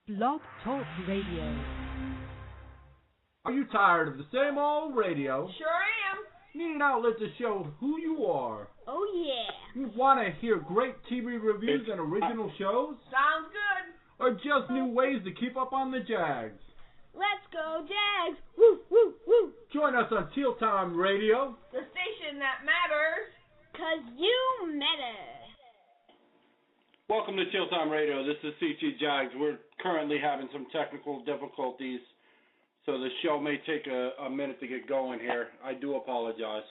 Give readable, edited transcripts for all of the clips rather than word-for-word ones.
Blog Talk Radio. Are you tired of the same old radio? Sure am. Need an outlet to show who you are? Oh, yeah. You want to hear great TV reviews and original shows? Sounds good. Or just new ways to keep up on the Jags? Let's go, Jags. Woo, woo, woo. Join us on Teal Time Radio. The station that matters. 'Cause you matter. Welcome to Teal Time Radio. This is CT Jags. We're currently having some technical difficulties, so the show may take a minute to get going here. I do apologize.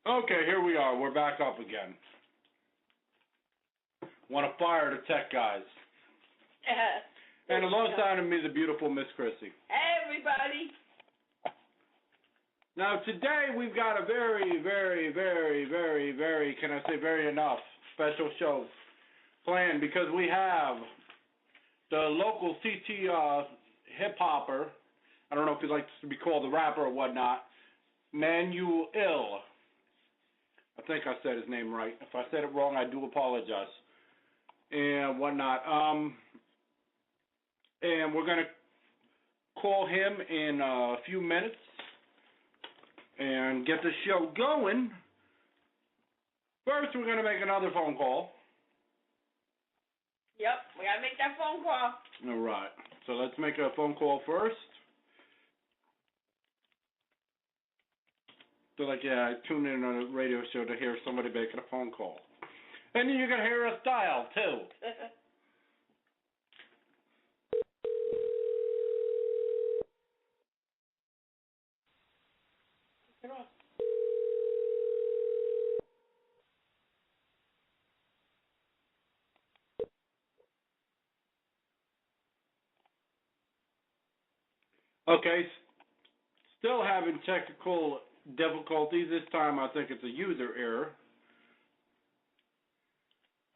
Okay, here we are. We're back up again. Want to fire the tech guys. And alongside of me, the beautiful Miss Chrissy. Hey, everybody. Now, today we've got a very, very, very, very, very, can I say very enough, special show planned because we have the local CT hip-hopper, I don't know if he likes to be called a rapper or whatnot, Manuill. I think I said his name right. If I said it wrong, I do apologize. And whatnot. And we're going to call him in a few minutes and get the show going. First, we're going to make another phone call. Yep, we got to make that phone call. All right. So let's make a phone call first. So like, yeah, I tune in on a radio show to hear somebody making a phone call. And then you're going to hear us dial, too. Okay, still having technical difficulties. This time I think it's a user error.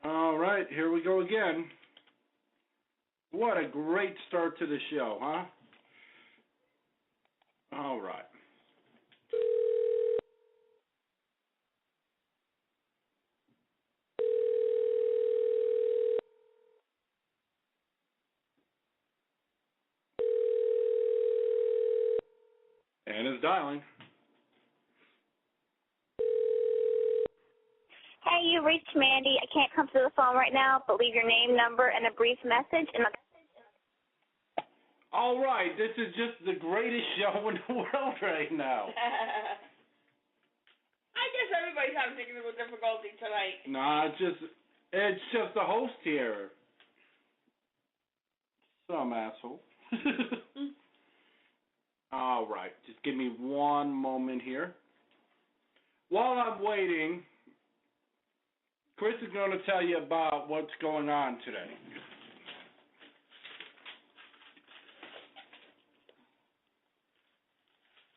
All right, here we go again. What a great start to the show, huh? All right. And it's dialing. Hey, you reached Mandy. I can't come to the phone right now, but leave your name, number, and a brief message. And all right, this is just the greatest show in the world right now. I guess everybody's having technical difficulty tonight. Nah, it's just the host here. Some asshole. All right, just give me one moment here. While I'm waiting, Chris is going to tell you about what's going on today.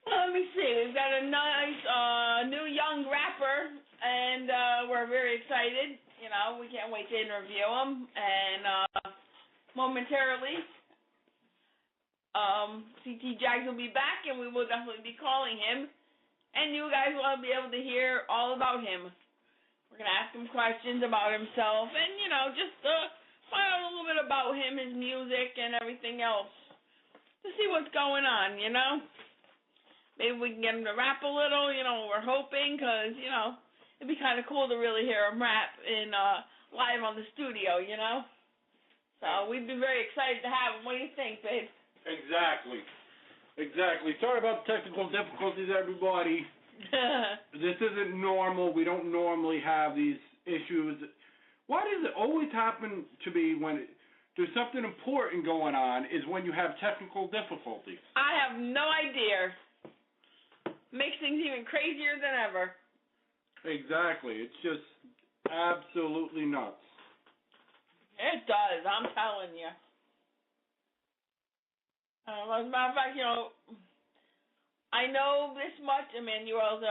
Let me see. We've got a nice new young rapper, and we're very excited. You know, we can't wait to interview him. And momentarily, CT Jags will be back, and we will definitely be calling him. And you guys will be able to hear all about him. We're going to ask him questions about himself and, you know, just find out a little bit about him, his music, and everything else to see what's going on, you know. Maybe we can get him to rap a little, you know, we're hoping, because, you know, it'd be kind of cool to really hear him rap in live on the studio, you know. So we'd be very excited to have him. What do you think, babe? Exactly. Sorry about the technical difficulties, everybody. This isn't normal. We don't normally have these issues. Why does it always happen to be when there's something important going on is when you have technical difficulties? I have no idea. Makes things even crazier than ever. Exactly. It's just absolutely nuts. It does, I'm telling you. As a matter of fact, you know, I know this much. Emmanuel's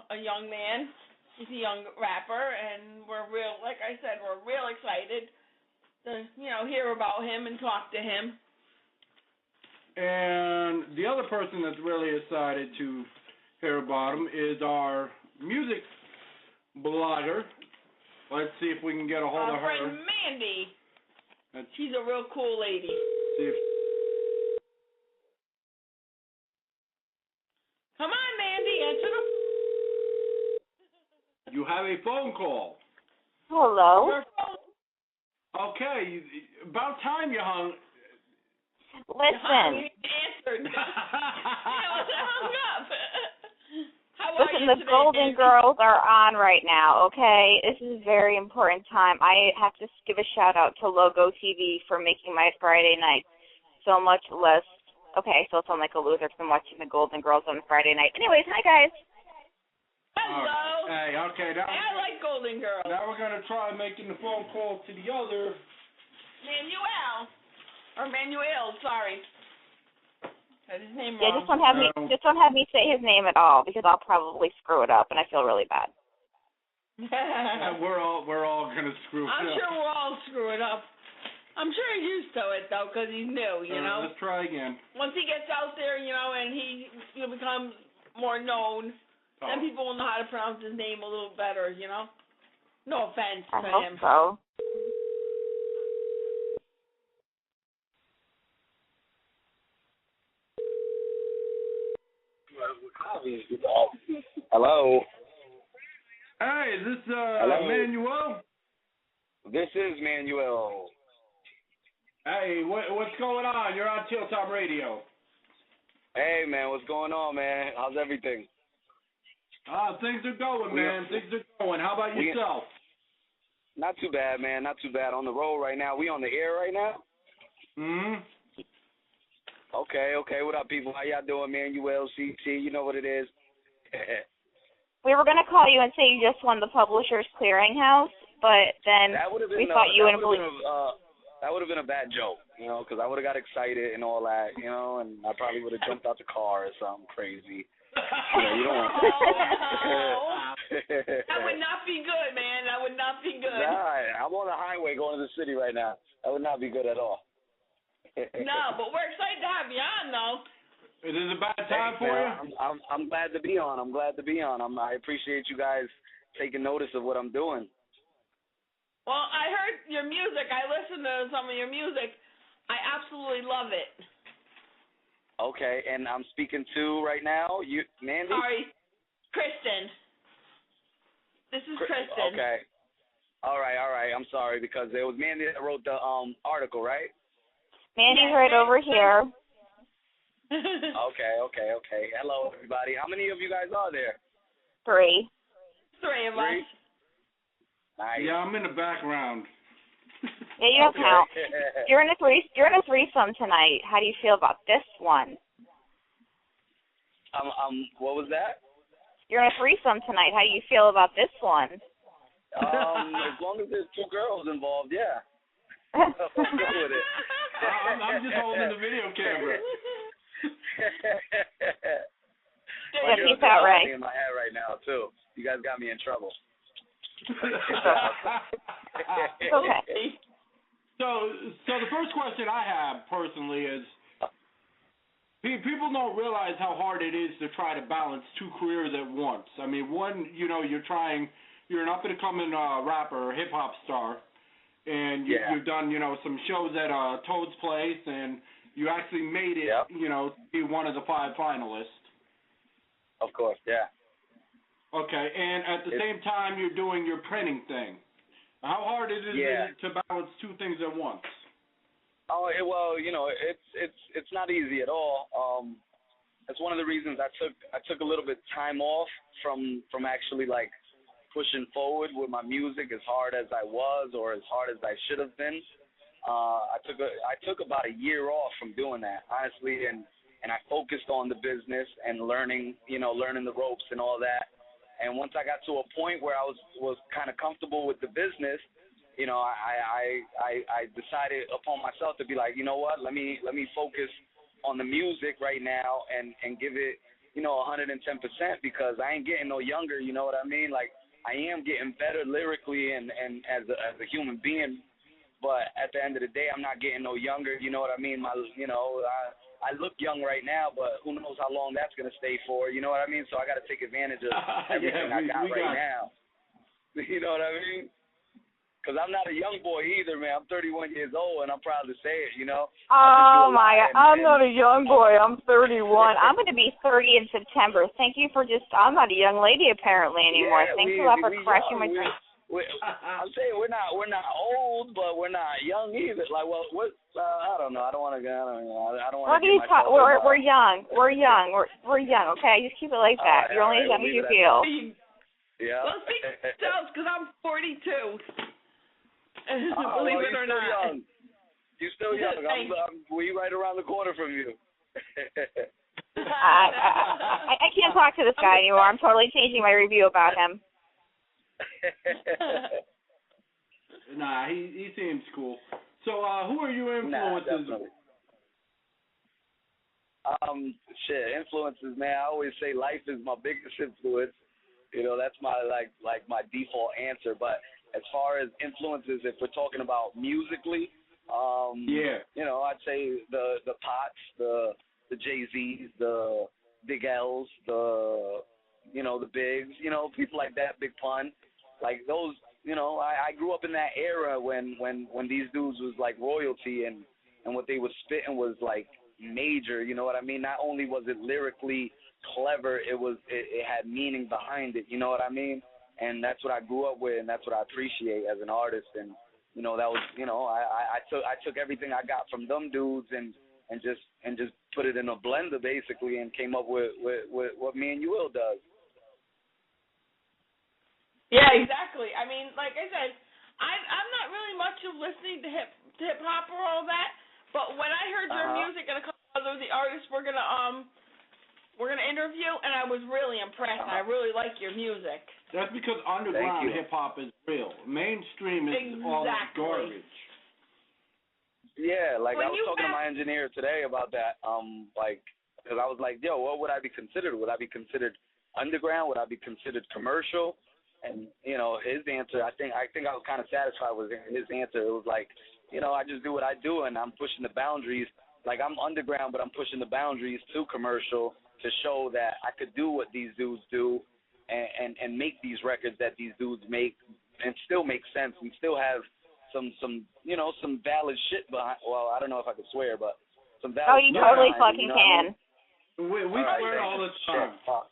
a young man. He's a young rapper, and we're like I said, we're real excited to, you know, hear about him and talk to him. And the other person that's really excited to hear about him is our music blogger. Let's see if we can get a hold of her. Our friend Mandy. She's a real cool lady. Come on, Mandy, answer the. You have a phone call. Hello. Okay, about time you hung. Listen. You answered. Hung up. How are Listen, you the today, Golden Mandy? Girls are on right now, okay? This is a very important time. I have to give a shout-out to Logo TV for making my Friday night so much less... Okay, so I sound like a loser because I'm watching the Golden Girls on Friday night. Anyways, hi, guys. Hello. Hey, okay. Now, I like Golden Girls. now we're going to try making the phone call to the other. Manuill, sorry. Got his name Yeah, wrong. just don't have me say his name at all because I'll probably screw it up and I feel really bad. We're all gonna screw it I'm up. sure we'll all screw it up. I'm sure he's used to it though, because he's new. You know. Let's try again. Once he gets out there, and he becomes more known, then people will know how to pronounce his name a little better. No offense to I hope him. so. Hello. Hey, is this Hello. Manuill? This is Manuill. Hey, what's going on? You're on Hilltop Radio. Hey, man, what's going on, man? How's everything? Things are going, man. Things are going. How about yourself? Not too bad, man. Not too bad. On the road right now. We on the air right now? Mm-hmm. Okay. What up, people? How y'all doing, Manuill, CT? You know what it is. We were going to call you and say you just won the Publishers Clearinghouse, but then we thought you wouldn't believe... That would have been a bad joke, because I would have got excited and all that, and I probably would have jumped out the car or something crazy. You don't want That would not be good, man. That would not be good. Nah, I'm on the highway going to the city right now. That would not be good at all. No, but we're excited to have you on, though. Is this a bad time for you? I'm glad to be on. I appreciate you guys taking notice of what I'm doing. Well, I heard your music. I listened to some of your music. I absolutely love it. Okay, and I'm speaking to right now, you, Mandy? Sorry, Kristen. This is Kristen. Okay. All right. I'm sorry, because it was Mandy that wrote the article, right? Mandy's right over here. Okay. Hello, everybody. How many of you guys are there? 3. 3 of us. Nice. Yeah, I'm in the background. Yeah, you don't count. You're in a threesome tonight. How do you feel about this one? What was that? You're in a threesome tonight. How do you feel about this one? As long as there's 2 girls involved, yeah. I'm good with it. I'm just holding the video camera. Yeah, keep that right. In my head right now too. You guys got me in trouble. Okay. So the first question I have personally is, people don't realize how hard it is to try to balance 2 careers at once. I mean, one, you're an up-and-coming rapper, hip-hop star, and you've done, some shows at Toad's Place, and you actually made it, to be one of the 5 finalists. Of course, yeah. Okay, and at the same time, you're doing your printing thing. How hard is it to balance 2 things at once? Oh, well, it's not easy at all. That's one of the reasons I took a little bit time off from actually like pushing forward with my music as hard as I was or as hard as I should have been. I took about a year off from doing that, honestly, and I focused on the business and learning the ropes and all that. And once I got to a point where I was kind of comfortable with the business, I decided upon myself to be like, you know what, let me focus on the music right now and give it, 110% because I ain't getting no younger, you know what I mean? Like, I am getting better lyrically and as a human being, but at the end of the day, I'm not getting no younger, you know what I mean? I look young right now, but who knows how long that's going to stay for, you know what I mean? So I got to take advantage of everything I got right now. You know what I mean? Because I'm not a young boy either, man. I'm 31 years old, and I'm proud to say it, you know. Oh, my God. I'm not a young boy. I'm 31. I'm going to be 30 in September. Thank you for I'm not a young lady apparently anymore. Yeah, Thanks a lot for crashing my dreams. I'm saying we're not old, but we're not young either. Like, well, I don't know. I don't want to. I don't want to. We're young. We're young. We're young. Okay, just keep it like that. You're only as young as you feel. Yeah. Well, speak for yourselves, because I'm 42. Believe it or not. Young. You're still young. We right around the corner from you. I can't talk to this guy anymore. I'm totally changing my review about him. Nah, he seems cool. So, who are your influences? Influences, man. I always say life is my biggest influence. You know, that's my like my default answer. But as far as influences, if we're talking about musically, you know, I'd say the Pots, the Jay-Z's, the Big L's, the Bigs, you know, people like that, Big Pun, like those. You know, I grew up in that era when these dudes was like royalty, and what they was spitting was like major. You know what I mean? Not only was it lyrically clever, it had meaning behind it. You know what I mean? And that's what I grew up with, and that's what I appreciate as an artist. And you know, that was, you know, I took everything I got from them dudes and just put it in a blender basically, and came up with what Manuill does. Yeah, exactly. I mean, like I said, I'm not really much of listening to hip hop or all that, but when I heard your music and a couple other of the artists we're gonna interview, and I was really impressed. I really like your music. That's because underground hip hop is real. Mainstream is all garbage. Yeah, like I was talking to my engineer today about that. Because I was like, yo, what would I be considered? Would I be considered underground? Would I be considered commercial? And, you know, his answer, I think I was kind of satisfied with his answer. It was like, you know, I just do what I do, and I'm pushing the boundaries. Like, I'm underground, but I'm pushing the boundaries to commercial to show that I could do what these dudes do and make these records that these dudes make and still make sense and still have some you know, some valid shit behind. Well, I don't know if I could swear, but some valid you totally fucking can. I mean? We swear all the time. Fuck.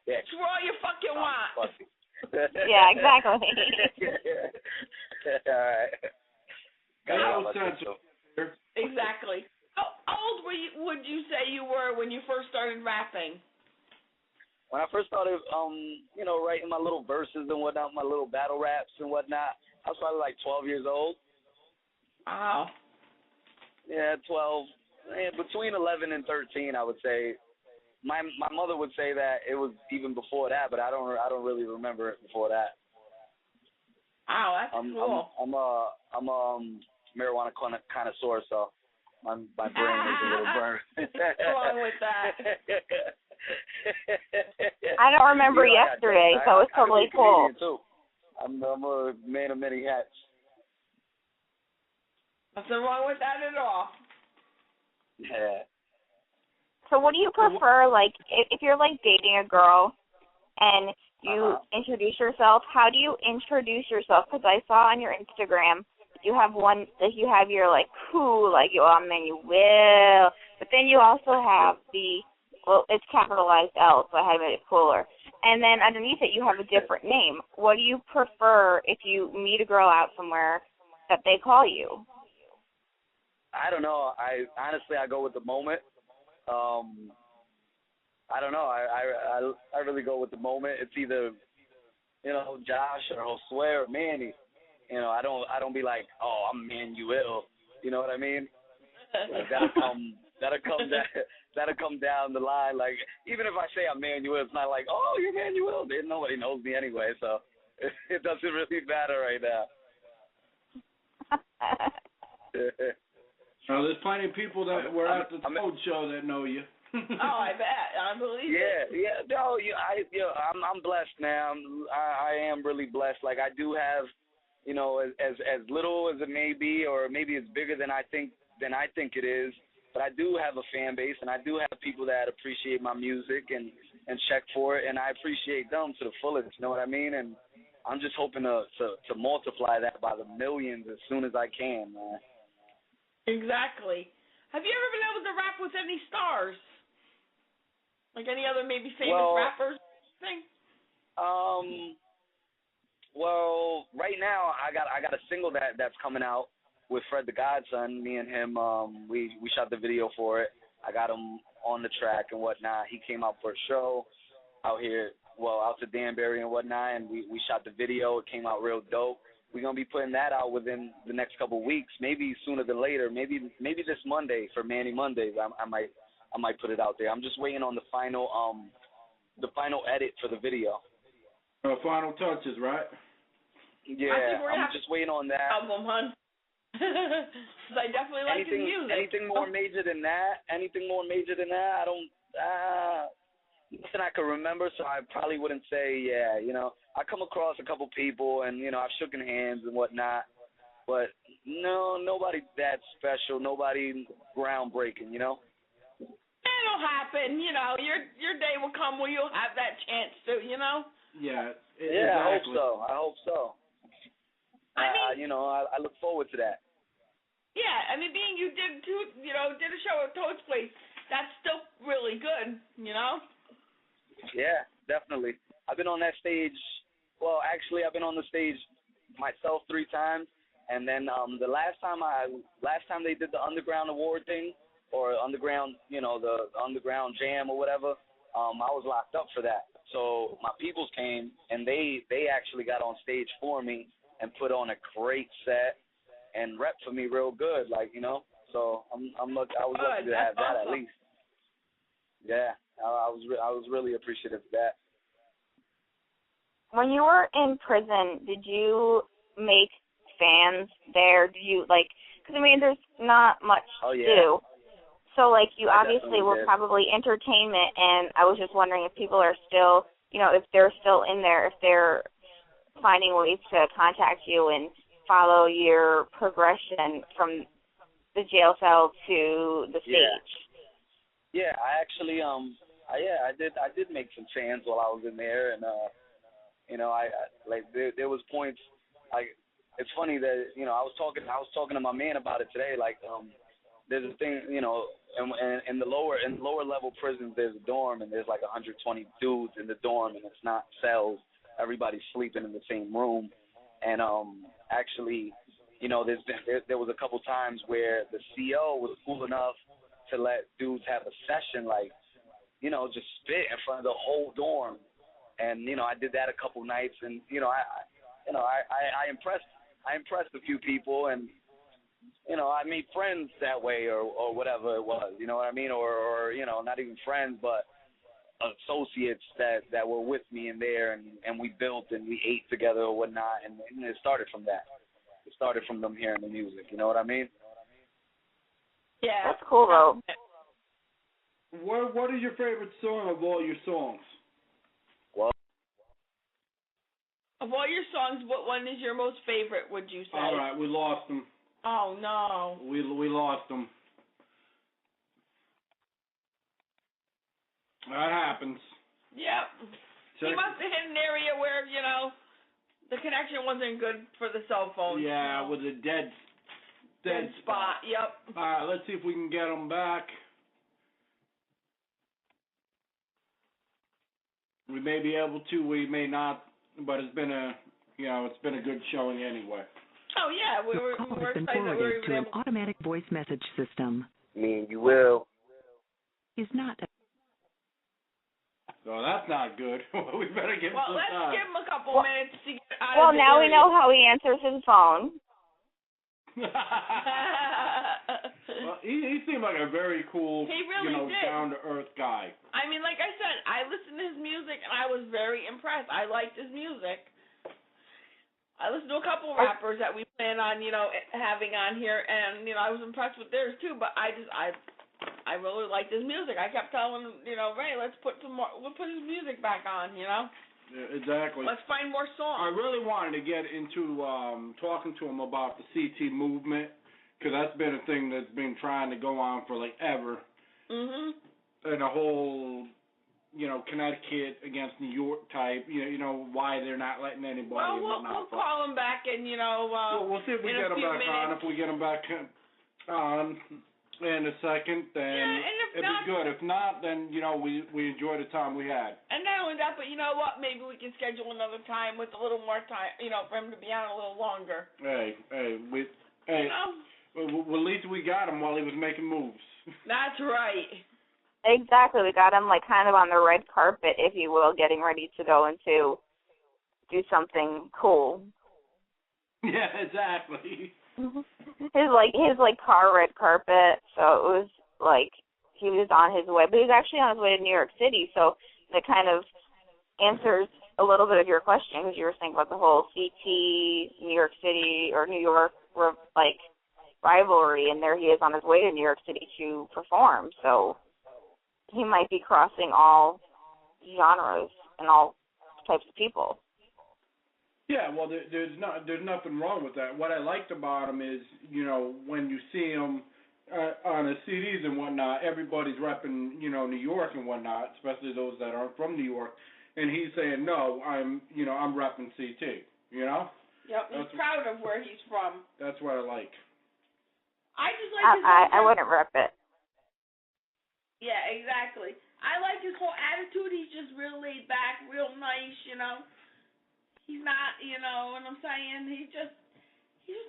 Yeah. Swear all you fucking want. Yeah, exactly. All right. Exactly. How old would you say you were when you first started rapping? When I first started, you know, writing my little verses and whatnot, my little battle raps and whatnot, I was probably like 12 years old. Wow. Yeah, 12. Between 11 and 13, I would say. My mother would say that it was even before that, but I don't really remember it before that. Wow, that's cool. I'm a marijuana connoisseur, so my brain is a little burned. What's wrong with that? I don't remember yesterday, so it's totally cool. Too. I'm a man of many hats. Nothing wrong with that at all. Yeah. So what do you prefer, like, if you're, like, dating a girl and you introduce yourself, how do you introduce yourself? Because I saw on your Instagram you have one, that you have your, like, cool, like, I'm Manuill, but then you also have it's capitalized L, so I had to make it cooler. And then underneath it you have a different name. What do you prefer if you meet a girl out somewhere that they call you? I don't know. I go with the moment. I don't know. I really go with the moment. It's either, you know, Josh or Josue or Manny. You know, I don't be like, oh, I'm Manuill. You know what I mean? Like, that'll come down the line. Like, even if I say I'm Manuill, it's not like, oh, you're Manuill. Nobody knows me anyway, so it doesn't really matter right now. Well, there's plenty of people that were at the Toad show that know you. Oh, I bet. I believe it. Yeah. No, I'm blessed, man. I am really blessed. Like, I do have, you know, as little as it may be, or maybe it's bigger than I think it is. But I do have a fan base, and I do have people that appreciate my music and check for it, and I appreciate them to the fullest. You know what I mean? And I'm just hoping to multiply that by the millions as soon as I can, man. Exactly. Have you ever been able to rap with any stars? Like any other maybe famous rappers thing? Well, right now I got a single that's coming out with Fred the Godson. Me and him, we shot the video for it. I got him on the track and whatnot. He came out for a show out here, out to Danbury and whatnot, and we shot the video. It came out real dope. We're gonna be putting that out within the next couple of weeks, maybe sooner than later. Maybe this Monday for Manny Mondays. I might put it out there. I'm just waiting on the final edit for the video. Final touches, right? Yeah, I'm just waiting on that. Album, hun. I definitely like his music. Anything more major than that? I don't. Nothing I can remember, so I probably wouldn't say. Yeah, I come across a couple people, and I've shaken hands and whatnot, but no, nobody that special, nobody groundbreaking. It'll happen. Your day will come where you'll have that chance to. Yeah. Exactly. I hope so. I mean, I look forward to that. Yeah, I mean, being you did a show at Toad's Place, that's still really good, Yeah, definitely. I've been on that stage. Well, actually, I've been on the stage myself 3 times, and then the last time they did the Underground Award thing, or Underground, the Underground Jam or whatever, I was locked up for that. So my peoples came, and they actually got on stage for me and put on a great set and rep for me real good, So I was lucky to have that at least. Yeah, I was really appreciative of that. When you were in prison, did you make fans there? Did you because there's not much to do. So you obviously were probably entertainment, and I was just wondering if people are still, if they're still in there, if they're finding ways to contact you and follow your progression from the jail cell to the stage. Yeah, I actually I did make some fans while I was in there, and there was points it's funny that I was talking to my man about it today. There's a thing, in the lower level prisons there's a dorm, and there's 120 dudes in the dorm, and it's not cells. Everybody's sleeping in the same room, and actually, there was a couple times where the CO was cool enough to let dudes have a session, just spit in front of the whole dorm, and I did that a couple nights, and I impressed a few people, and I made friends that way, or whatever it was, you know what I mean, or not even friends, but associates that were with me in there, and we built and we ate together or whatnot, and it started from that. It started from them hearing the music, you know what I mean? Yeah. That's cool, though. What is your favorite song of all your songs? Well, of all your songs, what one is your most favorite, would you say? All right, we lost them. Oh, no. We lost them. That happens. Yep. He must have hit an area where, the connection wasn't good for the cell phone. Yeah, with a dead spot. Yep. All right, let's see if we can get them back. We may be able to, we may not, but it's been a good showing anyway. Oh yeah, we were excited that we were to an automatic voice message system. Me and you will. Is not. So that's not good. We better give him some let's time. give him a couple minutes to get out Well, of the now area. we know how he answers his phone. Well, he seemed like a very cool, he really did. down-to-earth guy. I mean, like I said, I listened to his music, and I was very impressed. I liked his music. I listened to a couple rappers that we plan on, having on here, and, I was impressed with theirs, too, but I really liked his music. I kept telling him, Ray, we'll put his music back on, Yeah, exactly. Let's find more songs. I really wanted to get into talking to him about the CT movement, because that's been a thing that's been trying to go on for ever. Mhm. And the whole Connecticut against New York type. Why they're not letting anybody. Well, we'll call him back, and we'll see if we get him back on. If we get him back on in a second, then it'll be good. If not, then we enjoy the time we had. And not only that, but you know what? Maybe we can schedule another time with a little more time. For him to be on a little longer. Well, at least we got him while he was making moves. That's right. Exactly. We got him kind of on the red carpet, if you will, getting ready to go into do something cool. Yeah, exactly. his car red carpet, so it was he was on his way, but he was actually on his way to New York City, so that kind of answers a little bit of your question, because you were saying about the whole CT, New York City, or New York, rivalry, and there he is on his way to New York City to perform, so he might be crossing all genres and all types of people. Yeah, well, there's nothing wrong with that. What I liked about him is, when you see him on his CDs and whatnot, everybody's repping, New York and whatnot, especially those that aren't from New York, and he's saying, no, I'm repping CT, Yep, he's proud of where he's from. That's what I like. I just like his I wouldn't rep it. Yeah, exactly. I like his whole attitude. He's just real laid back, real nice, He's not, what I'm saying? He's just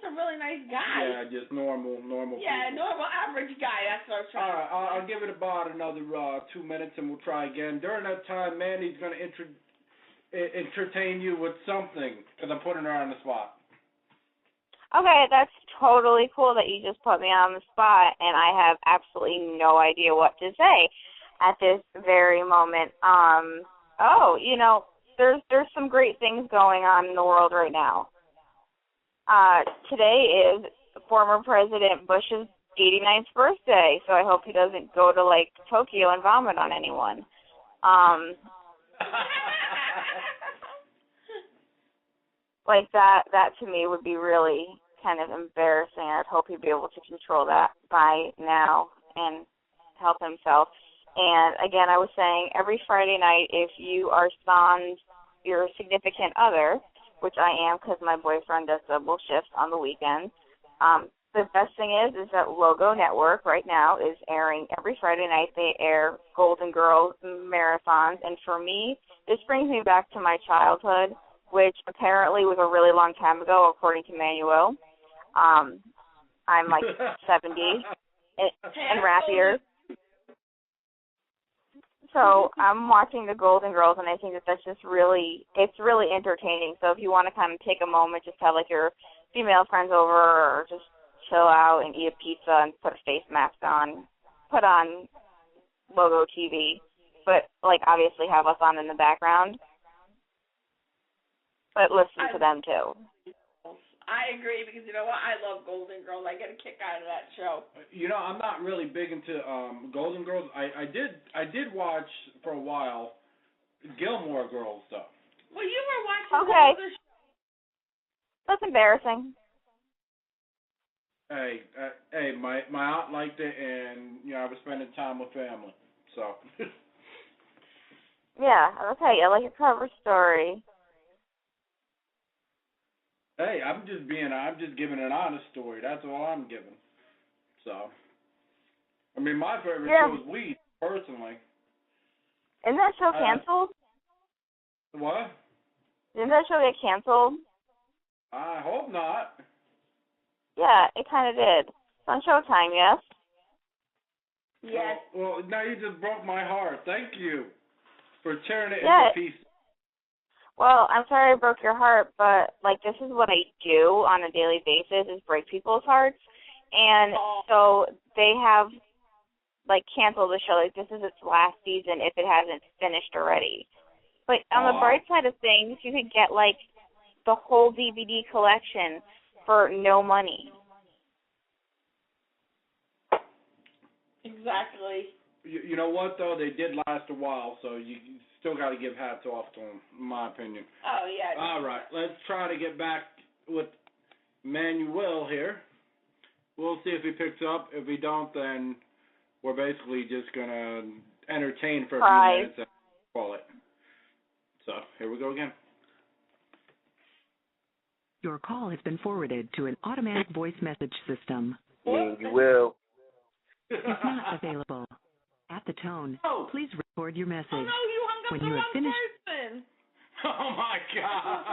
a really nice guy. Yeah, just normal Yeah, people. normal, average guy. That's what I was trying to say. I'll give it about another 2 minutes, and we'll try again. During that time, Manny's going to entertain you with something, because I'm putting her on the spot. Okay, that's totally cool that you just put me on the spot, and I have absolutely no idea what to say at this very moment. There's some great things going on in the world right now. Today is former President Bush's 89th birthday, so I hope he doesn't go to, Tokyo and vomit on anyone. That to me would be really kind of embarrassing. I'd hope he'd be able to control that by now and help himself. And again, I was saying every Friday night, if you are sans your significant other, which I am because my boyfriend does double shifts on the weekend, the best thing is that Logo Network right now is airing every Friday night. They air Golden Girls marathons, and for me, this brings me back to my childhood, which apparently was a really long time ago, according to Manuill. I'm 70 in rap years. So I'm watching the Golden Girls, and I think that's just really entertaining. So if you want to kind of take a moment, just have your female friends over, or just chill out and eat a pizza and put a face mask on, put on Logo TV, but obviously have us on in the background. But listen to them too. I agree, because you know what? I love Golden Girls. I get a kick out of that show. I'm not really big into Golden Girls. I did watch for a while Gilmore Girls stuff. Well, you were watching okay. the That's embarrassing. Hey, my aunt liked it, and I was spending time with family. So. Yeah, okay. I like a cover story. Hey, I'm just giving an honest story. That's all I'm giving. So, my favorite show is Weed, personally. Isn't that show canceled? What? Didn't that show get canceled? I hope not. Yeah, it kind of did. It's on Showtime, yes? Yes. Well, now you just broke my heart. Thank you for tearing it into pieces. Well, I'm sorry I broke your heart, but, this is what I do on a daily basis, is break people's hearts. And so they have, canceled the show. This is its last season if it hasn't finished already. But on the bright side of things, you could get, the whole DVD collection for no money. Exactly. You know what, though? They did last a while, so you still got to give hats off to them, in my opinion. Oh, yeah. All right, let's try to get back with Manuill here. We'll see if he picks up. If he don't, then we're basically just going to entertain for a few minutes. call it. So here we go again. Your call has been forwarded to an automatic voice message system. Yeah, you will. Is not available. At the tone, please record your message. Oh, no, you hung up when the you have wrong finished. person. Oh, my God.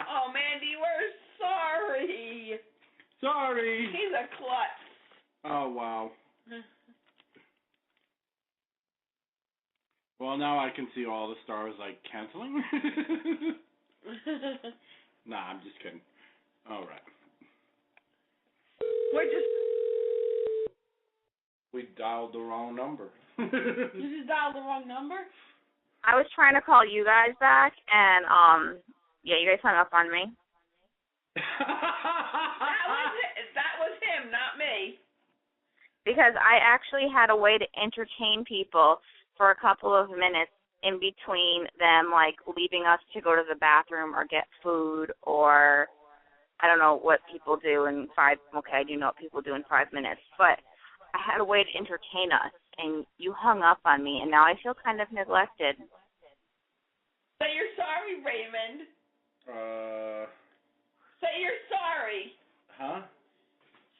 Oh, Mandy, we're sorry. Sorry. He's a klutz. Oh, wow. Well, now I can see all the stars, like, canceling. Nah, I'm just kidding. All right. We dialed the wrong number. You just dialed the wrong number? I was trying to call you guys back, and, yeah, you guys hung up on me. That was him, not me. Because I actually had a way to entertain people for a couple of minutes in between them, like, leaving us to go to the bathroom or get food, or I don't know what people do in I do know what people do in 5 minutes, but I had a way to entertain us, and you hung up on me, and now I feel kind of neglected. Say you're sorry, Raymond. Say you're sorry. Huh?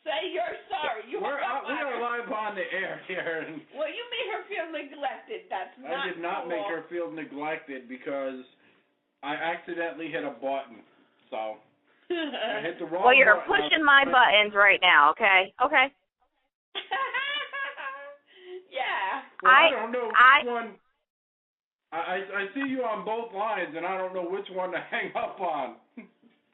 Say you're sorry. We are live on the air here. Well, you made her feel neglected. That's not I did not cool. make her feel neglected because I accidentally hit a button. So I hit the wrong Well, you're button. pushing my buttons right now, okay? Okay. Yeah. Well, I don't know which one. I see you on both lines, and I don't know which one to hang up on.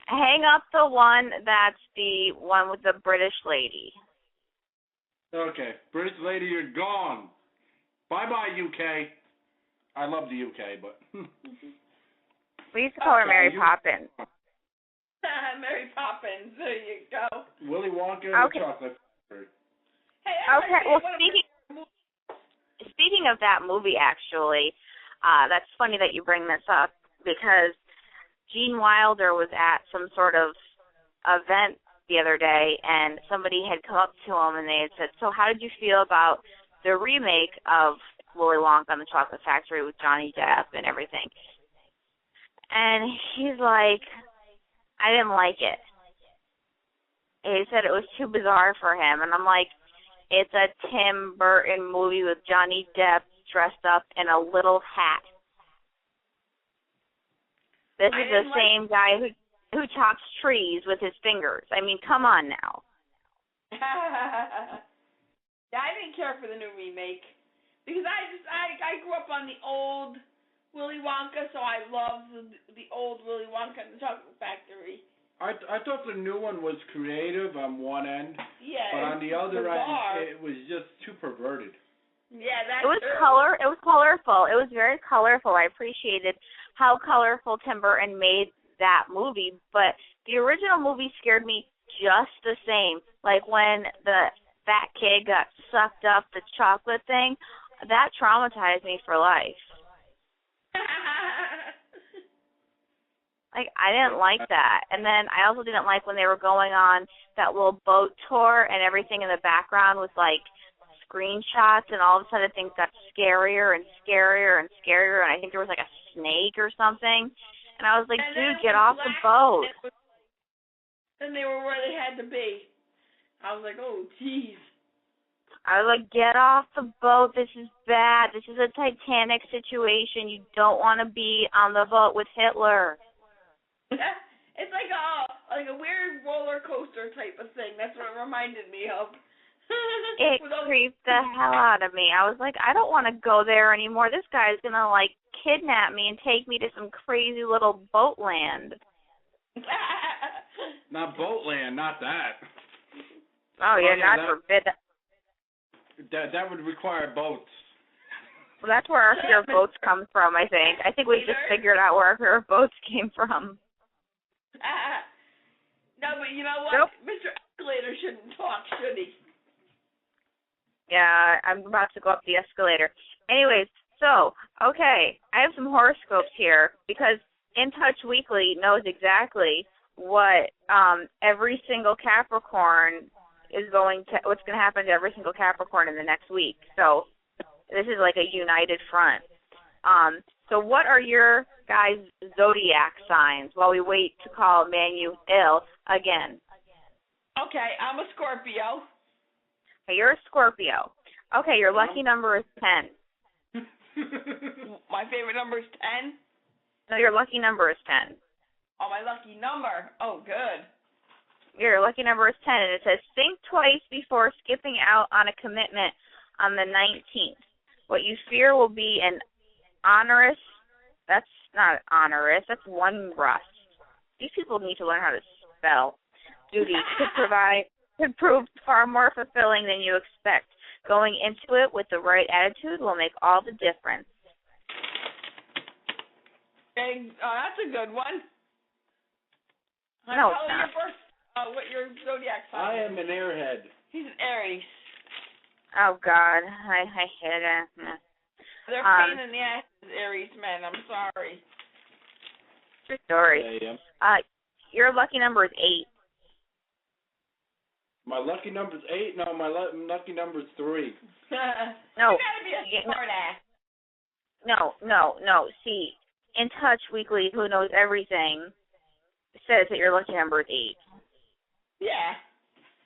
Hang up the one that's the one with the British lady. Okay, British lady, you're gone. Bye-bye, UK. I love the UK, but... We used to call her Mary Poppins. Mary Poppins, there you go. Willy Wonka and the Chocolate Factory. Hey, okay, well, speaking of that movie, actually, that's funny that you bring this up, because Gene Wilder was at some sort of event the other day, and somebody had come up to him and they had said, so how did you feel about the remake of Willy Wonka and the Chocolate Factory with Johnny Depp and everything? And he's like, I didn't like it. He said it was too bizarre for him. And I'm like, it's a Tim Burton movie with Johnny Depp dressed up in a little hat. This is the same guy who chops trees with his fingers. I mean, come on now. Yeah, I didn't care for the new remake because I grew up on the old Willy Wonka, so I love the old Willy Wonka and the Chocolate Factory. I thought the new one was creative on one end, yeah, but on the other bizarre. end, it was just too perverted. Yeah, that's It was true. It was colorful. It was very colorful. I appreciated how colorful Tim Burton made that movie, but the original movie scared me just the same. Like when the fat kid got sucked up the chocolate thing, that traumatized me for life. Like, I didn't like that. And then I also didn't like when they were going on that little boat tour and everything in the background was like screenshots, and all of a sudden things got scarier and scarier and scarier, and I think there was like a snake or something. And I was like, dude, get off the boat. Then they were where they had to be. I was like, oh, jeez. I was like, get off the boat. This is bad. This is a Titanic situation. You don't want to be on the boat with Hitler. It's like a weird roller coaster type of thing. That's what it reminded me of. It creeped the hell out of me. I was like, I don't want to go there anymore. This guy's going to, like, kidnap me and take me to some crazy little boat land. Not boat land, not that. Oh, yeah, not forbidden. That would require boats. Well, that's where our fear of boats comes from, I think. I think we just figured out where our fear of boats came from. No, but you know what? Nope. Mr. Escalator shouldn't talk, should he? Yeah, I'm about to go up the escalator. Anyways, so, okay, I have some horoscopes here because In Touch Weekly knows exactly what every single Capricorn what's going to happen to every single Capricorn in the next week. So this is like a united front. So what are your guys' zodiac signs while we wait to call Manuill again? Okay, I'm a Scorpio. Okay, you're a Scorpio. Okay, your lucky number is 10. My favorite number is 10. No, your lucky number is 10. Oh, my lucky number. Oh, good. Your lucky number is 10, and it says, think twice before skipping out on a commitment on the 19th. What you fear will be an onerous, that's not onerous, that's one rust. These people need to learn how to spell. Duty could prove far more fulfilling than you expect. Going into it with the right attitude will make all the difference. Okay, that's a good one. No, it's not. What your zodiac sign I is. am an airhead. He's an Aries. Oh, God. I hate it. They're pain in the ass, Aries men. I'm sorry. True story. Yeah. Your lucky number is 8. My lucky number's 8? No, my lucky number's 3. No. You gotta be a smart ass. No. See, In Touch Weekly, who knows everything, says that your lucky number is 8. Yeah.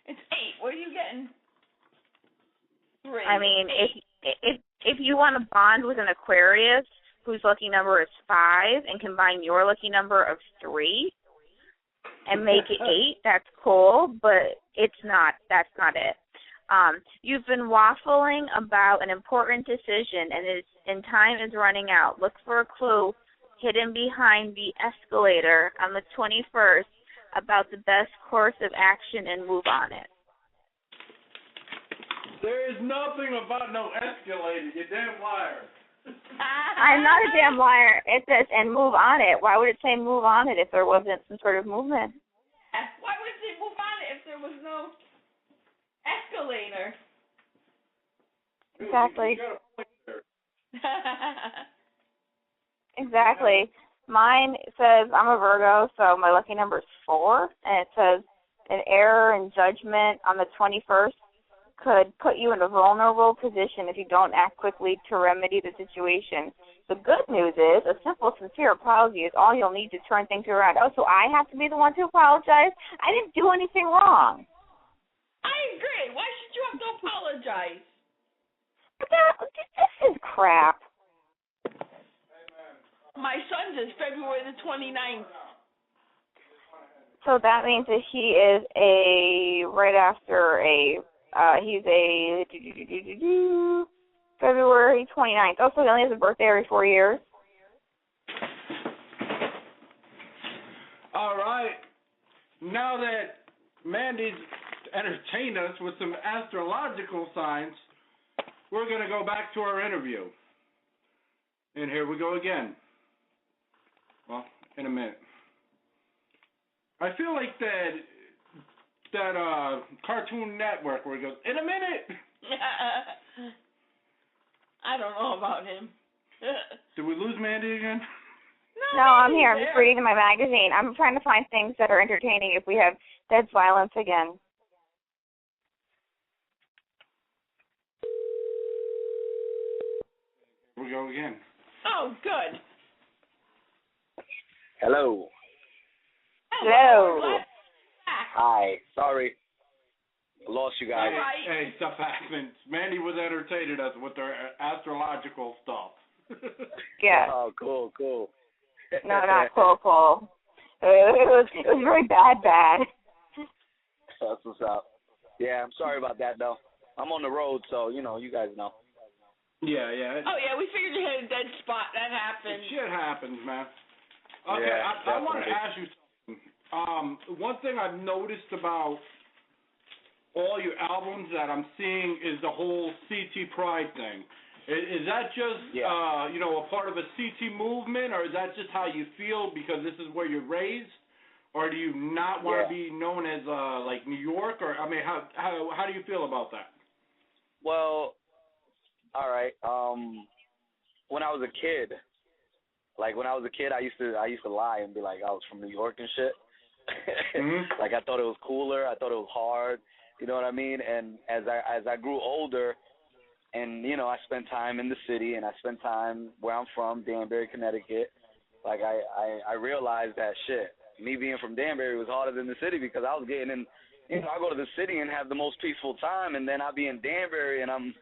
It's 8. What are you getting? 3. I mean, if you want to bond with an Aquarius whose lucky number is 5 and combine your lucky number of 3 and make it 8, that's cool, but that's not it. You've been waffling about an important decision and time is running out. Look for a clue hidden behind the escalator on the 21st about the best course of action and move on it. There is nothing about no escalator, you damn liar. I'm not a damn liar. It says, and move on it. Why would it say move on it if there wasn't some sort of movement? Why would it say move on it if there was no escalator? Exactly. Exactly. Mine says I'm a Virgo, so my lucky number is 4, and it says an error in judgment on the 21st could put you in a vulnerable position if you don't act quickly to remedy the situation. The good news is a simple, sincere apology is all you'll need to turn things around. Oh, so I have to be the one to apologize? I didn't do anything wrong. I agree. Why should you have to apologize? This is crap. My son's is February the 29th. So that means that he is he's a February 29th. Oh, so he only has a birthday every 4 years? All right. Now that Mandy's entertained us with some astrological signs, we're going to go back to our interview. And here we go again. Well, in a minute. I feel like that Cartoon Network where he goes, in a minute. I don't know about him. Did we lose Mandy again? No, I'm here. I'm just reading my magazine. I'm trying to find things that are entertaining if we have dead silence again. Here we go again. Oh, good. Hello. Hello. Hi. Sorry. Lost you guys. Hey, stuff happens. Mandy was entertaining us with her astrological stuff. Yeah. Oh, cool. No, not cool. It was very bad. That's what's up. Yeah, I'm sorry about that, though. I'm on the road, so, you guys know. Yeah. Oh, yeah, we figured you had a dead spot. That happened. Shit happens, man. Okay, Yeah, I want to ask you something. One thing I've noticed about all your albums that I'm seeing is the whole CT Pride thing. Is that just, a part of a CT movement, or is that just how you feel because this is where you're raised? Or do you not want to be known as, like, New York? Or, I mean, how do you feel about that? Well, all right. When I was a kid, I used to lie and be like I was from New York and shit. Mm-hmm. Like I thought it was cooler. I thought it was hard. You know what I mean? And as I grew older, and I spent time in the city, and I spent time where I'm from, Danbury, Connecticut. Like I realized that shit. Me being from Danbury was harder than the city because I was getting in. I go to the city and have the most peaceful time, and then I be in Danbury and I'm,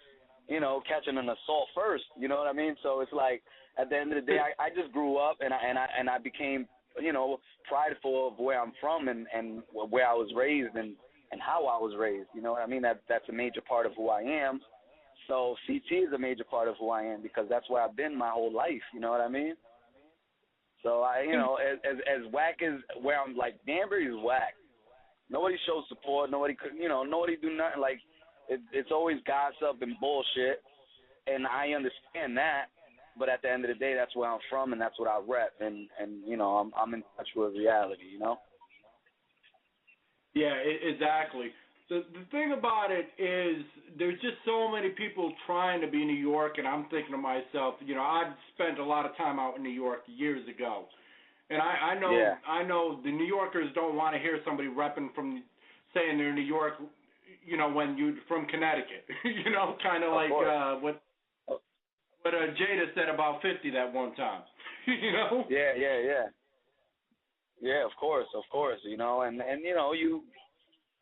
catching an assault first. You know what I mean? So it's like at the end of the day, I just grew up and I became, prideful of where I'm from and where I was raised and how I was raised. You know what I mean? That's a major part of who I am. So CT is a major part of who I am because that's where I've been my whole life. You know what I mean? So as whack as where I'm, like, Danbury is whack. Nobody shows support. Nobody could, nobody do nothing. Like, it's always gossip and bullshit, and I understand that. But at the end of the day, that's where I'm from, and that's what I rep, and I'm in touch with reality. Yeah, exactly. The thing about it is there's just so many people trying to be New York, and I'm thinking to myself, I've spent a lot of time out in New York years ago, and I know the New Yorkers don't want to hear somebody repping from saying they're New York, when you're from Connecticut, kind of like what Jada said about 50 that one time, Yeah, of course, and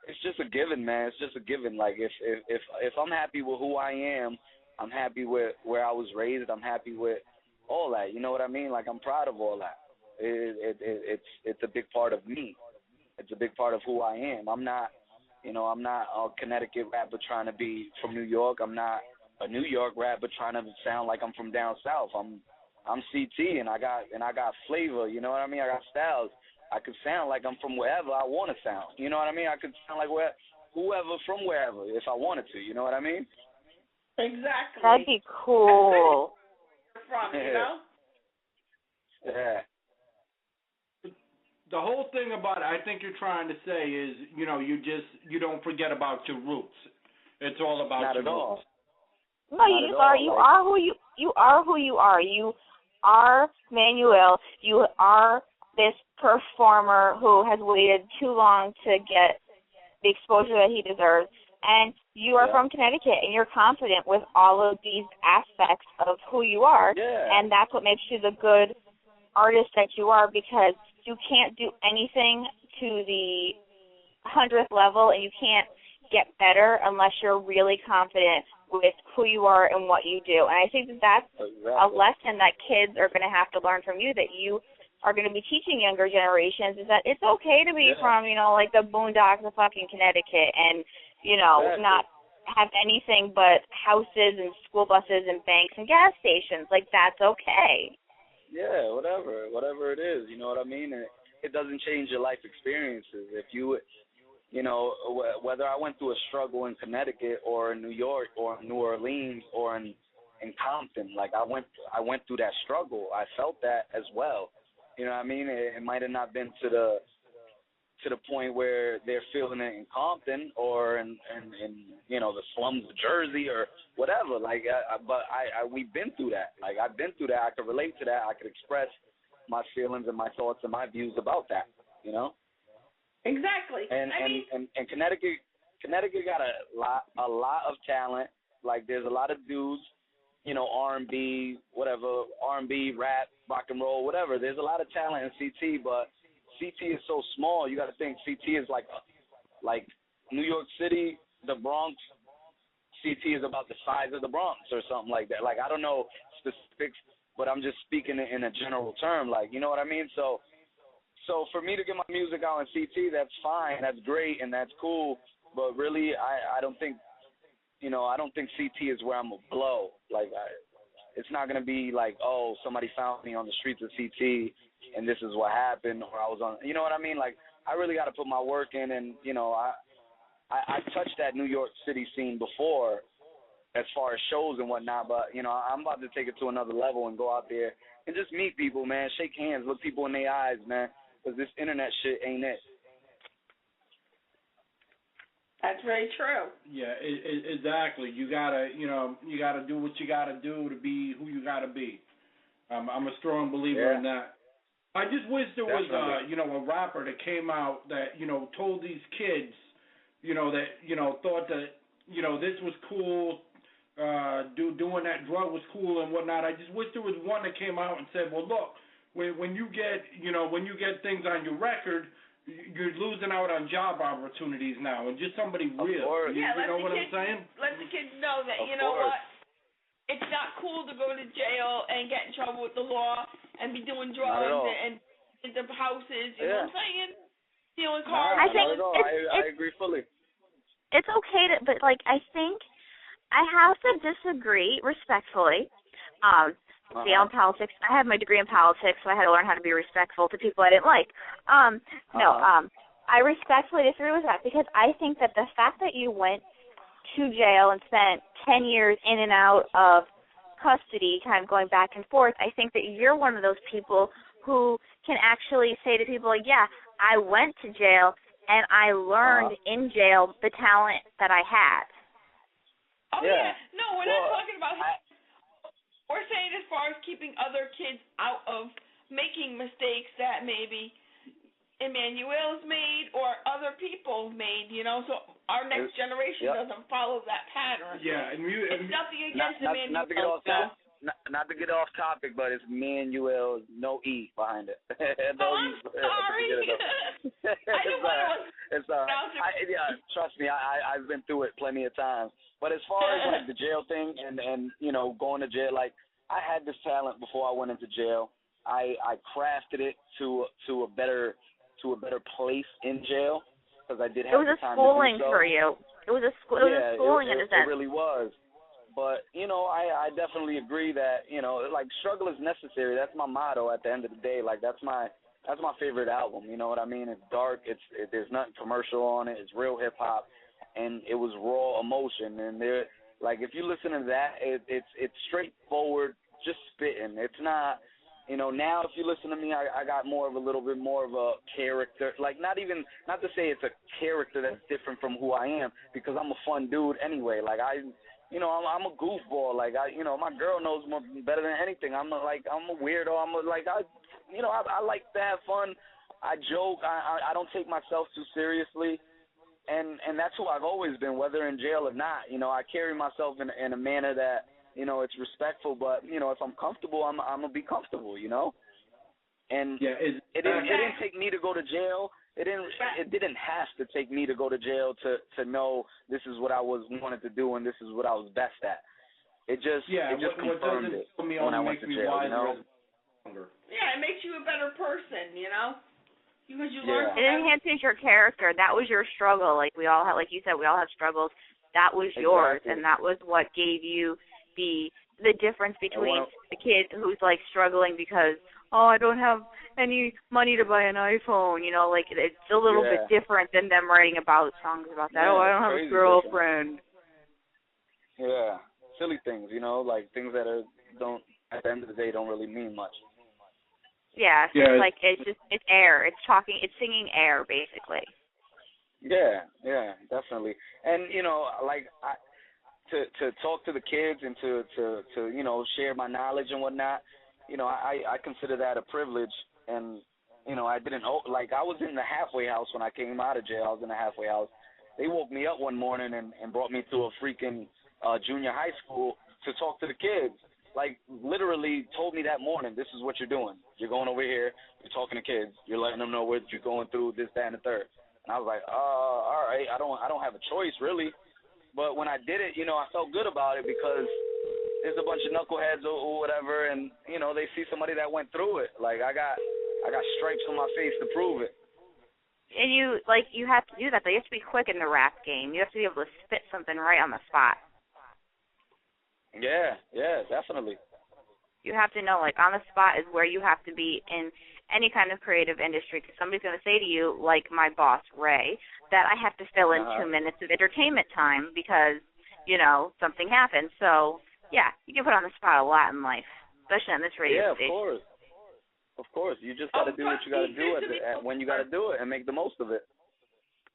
it's just a given, man. It's just a given. Like if I'm happy with who I am, I'm happy with where I was raised. I'm happy with all that. You know what I mean? Like I'm proud of all that. It's a big part of me. It's a big part of who I am. I'm not a Connecticut rapper trying to be from New York. I'm not a New York rapper trying to sound like I'm from down south. I'm CT and I got flavor. You know what I mean? I got styles. I could sound like I'm from wherever I want to sound. You know what I mean? I could sound like whoever from wherever if I wanted to. You know what I mean? Exactly. That'd be cool. From, Yeah. The whole thing about it, I think you're trying to say is, you don't forget about your roots. It's all about Not your at all. roots. No, you just are. You are who you are. Who you are. You are Manuill. You are this performer who has waited too long to get the exposure that he deserves. And you are from Connecticut, and you're confident with all of these aspects of who you are. Yeah. And that's what makes you the good artist that you are, because you can't do anything to the 100th level, and you can't get better unless you're really confident with who you are and what you do. And I think that's a lesson that kids are going to have to learn from you, that you are going to be teaching younger generations, is that it's okay to be from, like the boondocks of fucking Connecticut and, not have anything but houses and school buses and banks and gas stations. Like, that's okay. Yeah, whatever it is, you know what I mean? It doesn't change your life experiences. If you whether I went through a struggle in Connecticut or in New York or in New Orleans or in Compton, like I went through that struggle. I felt that as well. You know what I mean? It might have not been to the point where they're feeling it in Compton or in the slums of Jersey or whatever. Like, but we've been through that. Like, I've been through that. I could relate to that. I could express my feelings and my thoughts and my views about that. Exactly. And Connecticut got a lot of talent. Like, there's a lot of dudes, R&B, whatever, R&B, rap, rock and roll, whatever. There's a lot of talent in CT, but CT is so small. You got to think CT is like New York City, the Bronx. CT is about the size of the Bronx or something like that. Like, I don't know specifics, but I'm just speaking in a general term. Like, you know what I mean? So for me to get my music out in CT, that's fine, that's great, and that's cool. But really, I don't think, I don't think CT is where I'm gonna blow. Like, it's not gonna be like, oh, somebody found me on the streets of CT, and this is what happened, or I was on. You know what I mean? Like, I really got to put my work in, and I touched that New York City scene before, as far as shows and whatnot. But I'm about to take it to another level and go out there and just meet people, man. Shake hands, look people in their eyes, man. Because this internet shit ain't it. That's very true. Yeah, exactly. You gotta do what you gotta do to be who you gotta be. I'm a strong believer in that. I just wish there was a rapper that came out that told these kids, that thought that this was cool, doing that drug was cool and whatnot. I just wish there was one that came out and said, well, look, when you get things on your record, you're losing out on job opportunities now, and just somebody real. You know what I'm saying? Let the kids know that, know what, it's not cool to go to jail and get in trouble with the law and be doing drugs and into houses, you know what I'm saying? Stealing cars. I think I agree fully. It's okay to, but like I think I have to disagree respectfully. In politics, I have my degree in politics, so I had to learn how to be respectful to people I didn't like. I respectfully disagree with that because I think that the fact that you went to jail and spent 10 years in and out of custody, kind of going back and forth, I think that you're one of those people who can actually say to people, like, yeah, I went to jail and I learned in jail the talent that I had. Oh, yeah. No, we're not talking about we're saying as far as keeping other kids out of making mistakes that maybe Manuill's made or other people made, so our next generation doesn't follow that pattern. Yeah, and it's nothing against Manuill. Not to get off topic, but it's Manuill, no E behind it. I'm sorry. I didn't want to. Trust me, I've been through it plenty of times. But as far as like the jail thing and going to jail, like I had this talent before I went into jail. I crafted it to a better place in jail because I did have the time to do so. It was a schooling for you. It was a schooling in a sense. It really was. But, I definitely agree that, like struggle is necessary. That's my motto at the end of the day. Like that's my favorite album. You know what I mean? It's dark. There's nothing commercial on it. It's real hip hop, and it was raw emotion. And if you listen to that, it's straightforward, just spitting. It's not, now if you listen to me, I got a little bit more of a character. Like not to say it's a character that's different from who I am, because I'm a fun dude anyway. Like I'm a goofball. Like my girl knows better than anything. I'm a weirdo. I like to have fun. I joke. I don't take myself too seriously, and that's who I've always been, whether in jail or not. I carry myself in a manner that it's respectful. But if I'm comfortable, I'm gonna be comfortable. And it didn't take me to go to jail. It didn't have to take me to go to jail to know this is what I wanted to do and this is what I was best at. It just confirmed it when I went to jail. Yeah, it makes you a better person, because you learn. It enhances your character. That was your struggle. Like we all have, like you said, we all have struggles. That was yours, and that was what gave you the difference between the kid who's like struggling because I don't have any money to buy an iPhone. It's a little bit different than them writing about songs about that. I don't have a girlfriend. Yeah, silly things, like things that don't at the end of the day don't really mean much. Yeah, so it's like it's air. It's talking. It's singing air, basically. Yeah, definitely. And to talk to the kids and to share my knowledge and whatnot. I consider that a privilege, and I didn't I was in the halfway house when I came out of jail. I was in the halfway house. They woke me up one morning and brought me to a freaking junior high school to talk to the kids. Like literally told me that morning, this is what you're doing. You're going over here. You're talking to kids. You're letting them know what you're going through, this, that, and the third. And I was like, all right. I don't have a choice really. But when I did it, I felt good about it because there's a bunch of knuckleheads or whatever, and they see somebody that went through it. Like I got stripes on my face to prove it. And you have to do that. You have to be quick in the rap game. You have to be able to spit something right on the spot. Yeah, definitely. You have to know, on the spot is where you have to be in any kind of creative industry, because somebody's going to say to you, like my boss, Ray, that I have to fill in 2 minutes of entertainment time because, something happened. So, yeah, you can put on the spot a lot in life, especially on this radio station. Yeah, of course. You just got to do what you got to do when you got to do it and make the most of it.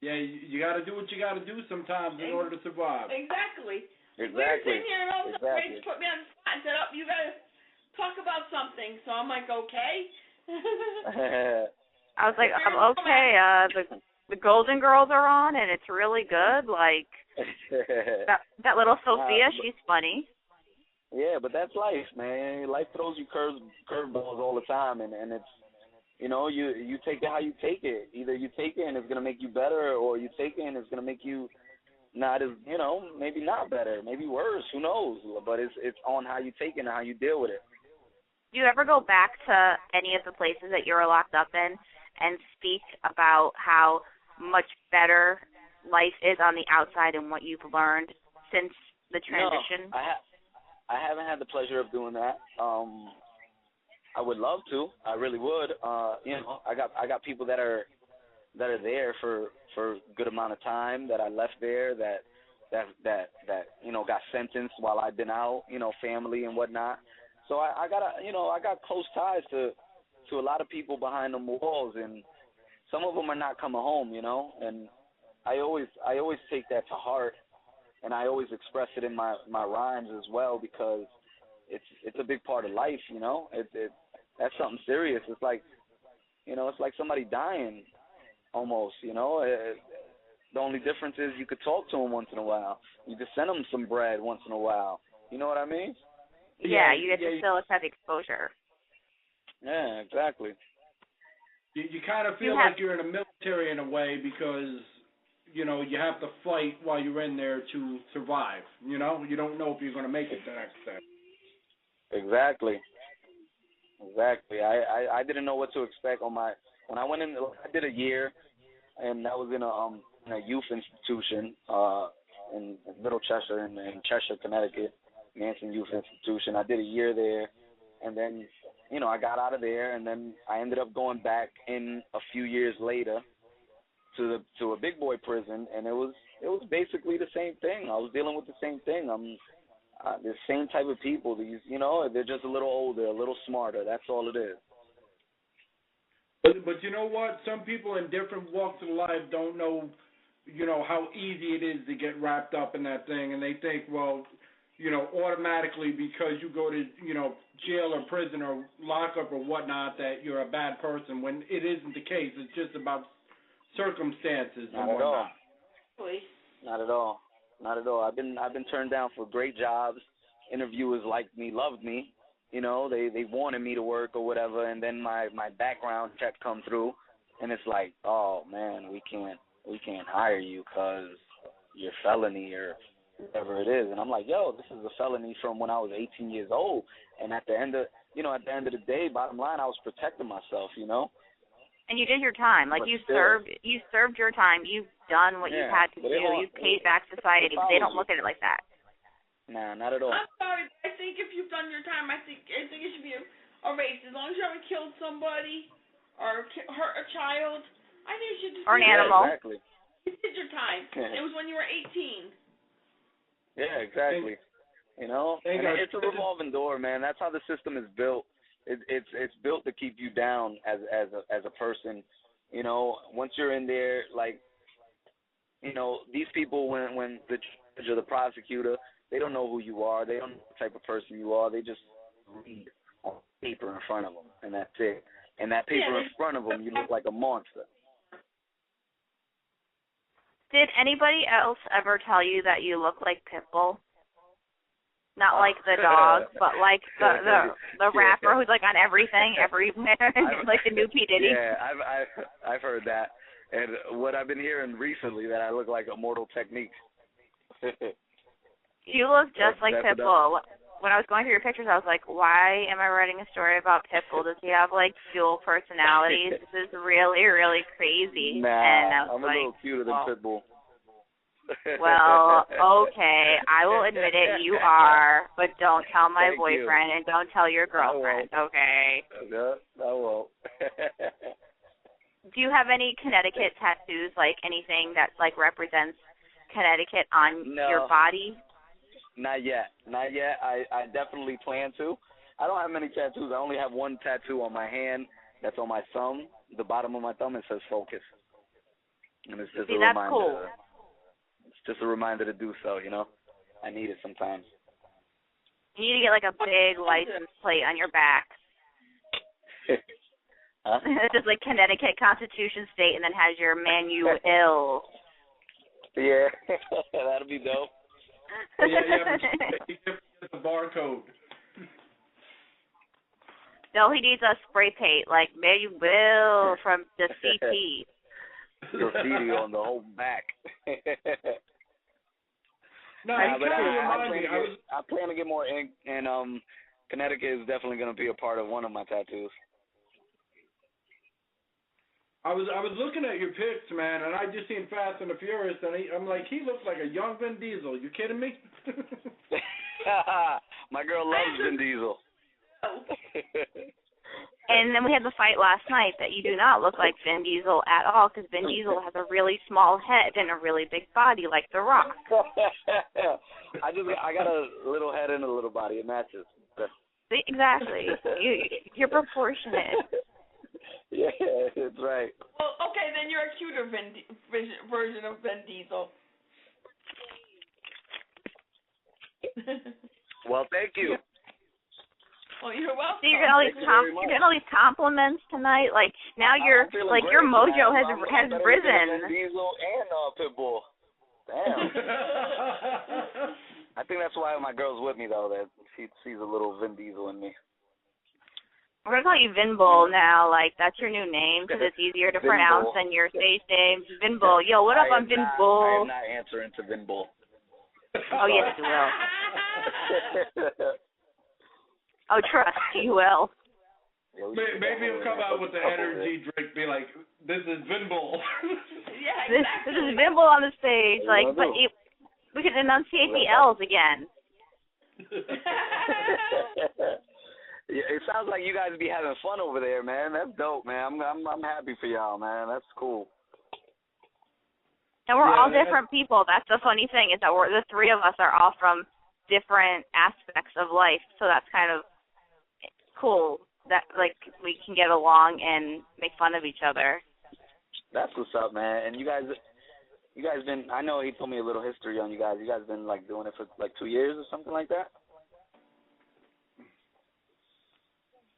Yeah, you got to do what you got to do sometimes in order to survive. Exactly. Exactly. We were sitting here and all of a sudden Ray put me on the spot and said, you got to talk about something. So I'm like, okay. I was like, I'm okay. the Golden Girls are on, and it's really good. Like that little Sophia, she's funny. Yeah, but that's life, man. Life throws you curveballs all the time, and it's, you know, you take it how you take it. Either you take it and it's gonna make you better, or you take it and it's gonna make you not as, you know, maybe not better, maybe worse. Who knows? But it's on how you take it and how you deal with it. Do you ever go back to any of the places that you were locked up in and speak about how much better life is on the outside and what you've learned since the transition? No, I haven't had the pleasure of doing that. I would love to. I really would. You know, I got people that are there for a good amount of time that I left there that you know, got sentenced while I've been out, you know, family and whatnot. So I got close ties to a lot of people behind them walls, and some of them are not coming home, you know, and I always take that to heart, and I always express it in my rhymes as well, because it's a big part of life, you know. That's something serious. It's like, you know, it's like somebody dying almost, you know. The only difference is you could talk to them once in a while. You could send them some bread once in a while. You know what I mean? Yeah, you get to still have exposure. Yeah, exactly. You kind of feel like you're in the military in a way, because, you know, you have to fight while you're in there to survive. You know, you don't know if you're going to make it the next day. Exactly. I didn't know what to expect when I went in. I did a year, and that was in a youth institution in Middle Cheshire, in Cheshire, Connecticut, Manson Youth Institution. I did a year there, and then, you know, I got out of there, and then I ended up going back in a few years later to a big boy prison, and it was basically the same thing. I was dealing with the same thing. The same type of people. These, you know, they're just a little older, a little smarter. That's all it is. But you know what? Some people in different walks of life don't know, you know, how easy it is to get wrapped up in that thing, and they think, well, you know, automatically because you go to, you know, jail or prison or lockup or whatnot, that you're a bad person, when it isn't the case. It's just about circumstances and whatnot. Not at all. Not at all. I've been turned down for great jobs. Interviewers liked me, loved me. You know, they wanted me to work or whatever, and then my background check come through, and it's like, oh man, we can't hire you because you're felony or whatever it is. And I'm like, yo, this is a felony from when I was 18 years old. And at the end of the day, bottom line, I was protecting myself, you know. And you did your time. Like, you served your time. You've done what you've had to do. You've paid back society. But they don't look at it like that. Nah, not at all. I'm sorry. I think if you've done your time, I think it should be a race. As long as you haven't killed somebody or hurt a child, I think you should just or an animal. Exactly. You did your time. It was when you were 18. Yeah, exactly. You know, and it's a revolving door, man. That's how the system is built. It's built to keep you down as a person. You know, once you're in there, like, you know, these people, when the judge or the prosecutor, they don't know who you are. They don't know what type of person you are. They just read on paper in front of them, and that's it. And that paper in front of them, you look like a monster. Did anybody else ever tell you that you look like Pitbull? Not like the dog, but like the rapper who's like on everything, everywhere, like the new P. Diddy. Yeah, I've heard that, and what I've been hearing recently, that I look like Immortal Technique. You look just like Pitbull. When I was going through your pictures, I was like, why am I writing a story about Pitbull? Does he have like dual personalities? This is really, really crazy. Nah, and I was I'm a little cuter than Pitbull. Well, okay, I will admit it, you are, but don't tell my boyfriend and don't tell your girlfriend, okay? Yeah, I won't. Do you have any Connecticut tattoos, like anything that like represents Connecticut on your body? Not yet. I definitely plan to. I don't have many tattoos. I only have one tattoo on my hand. That's on my thumb. The bottom of my thumb, it says Focus. And it's just a reminder. That's cool. It's just a reminder to do so, you know. I need it sometimes. You need to get like a big license plate on your back. Huh? It's just like Connecticut Constitution State, and then has your Manuill. Yeah, that'll be dope. Yeah, you get the barcode. No, he needs a spray paint like Manuill from the CP. Graffiti on the whole back. No, but I I plan to get more ink, and Connecticut is definitely going to be a part of one of my tattoos. I was looking at your pics, man, and I just seen Fast and the Furious, and I'm like, he looks like a young Vin Diesel. You kidding me? My girl loves Vin Diesel. And then we had the fight last night that you do not look like Vin Diesel at all, because Vin Diesel has a really small head and a really big body like The Rock. I got a little head and a little body. It matches. Exactly. You're proportionate. Yeah, that's right. Well, okay, then you're a cuter version of Vin Diesel. Well, thank you. Well, you're welcome. So you're getting all these compliments tonight. Like now your mojo has risen. Vin Diesel and Pitbull. Damn. I think that's why my girl's with me though. That she sees a little Vin Diesel in me. We're gonna call you Vinbull now. Like that's your new name because it's easier to pronounce than your stage name. Vinbull. Yo, what up? I'm Vinbull. I am not answering to Vinbull. Oh yes, you will. Oh, trust you will. Maybe he'll come out with the energy drink, be like, "This is Vinbull." Yeah, exactly. This is Vinbull on the stage. Like, but we could enunciate the L's again. Yeah, it sounds like you guys be having fun over there, man. That's dope, man. I'm happy for y'all, man. That's cool. And we're all different people. That's the funny thing is that the three of us are all from different aspects of life. So that's kind of cool that like we can get along and make fun of each other. That's what's up, man. And you guys been, I know he told me a little history on you guys. You guys been like doing it for like 2 years or something like that?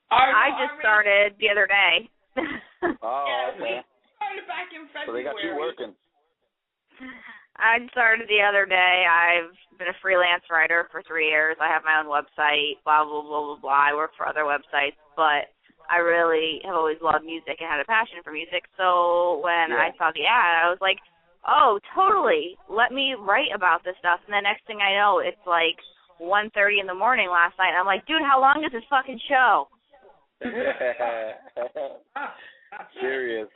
I just started the other day. Oh, yeah, okay. we started back in February. So they got you working. I started the other day. I've been a freelance writer for 3 years. I have my own website, blah, blah, blah, blah, blah. I work for other websites, but I really have always loved music and had a passion for music. So when I saw the ad, I was like, oh, totally. Let me write about this stuff. And the next thing I know, it's like 1:30 in the morning last night. And I'm like, dude, how long is this fucking show? Serious.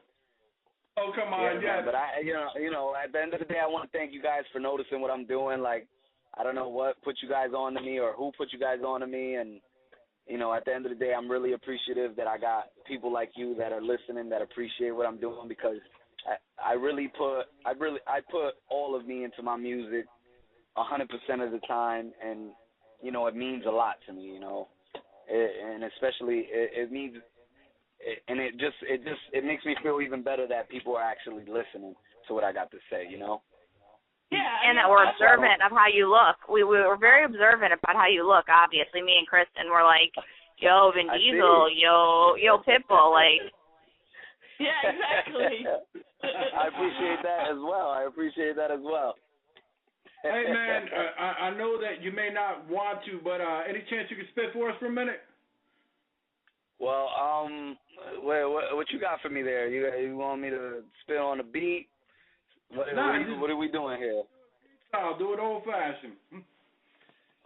Oh, come on, yeah. But I, you know, at the end of the day, I want to thank you guys for noticing what I'm doing. Like, I don't know what put you guys on to me or who put you guys on to me, and you know, at the end of the day, I'm really appreciative that I got people like you that are listening, that appreciate what I'm doing, because I put all of me into my music 100% of the time, and you know, it means a lot to me, you know. And especially it means, and it makes me feel even better that people are actually listening to what I got to say, you know. Yeah, and that we're observant of how you look. We were very observant about how you look. Obviously, me and Kristen were like, "Yo, Vin Diesel, yo, Pitbull," like. Yeah, exactly. I appreciate that as well. Hey, man, I know that you may not want to, but any chance you could spit for us for a minute? Well, what you got for me there? You want me to spit on the beat? What are we doing here? I'll do it old-fashioned.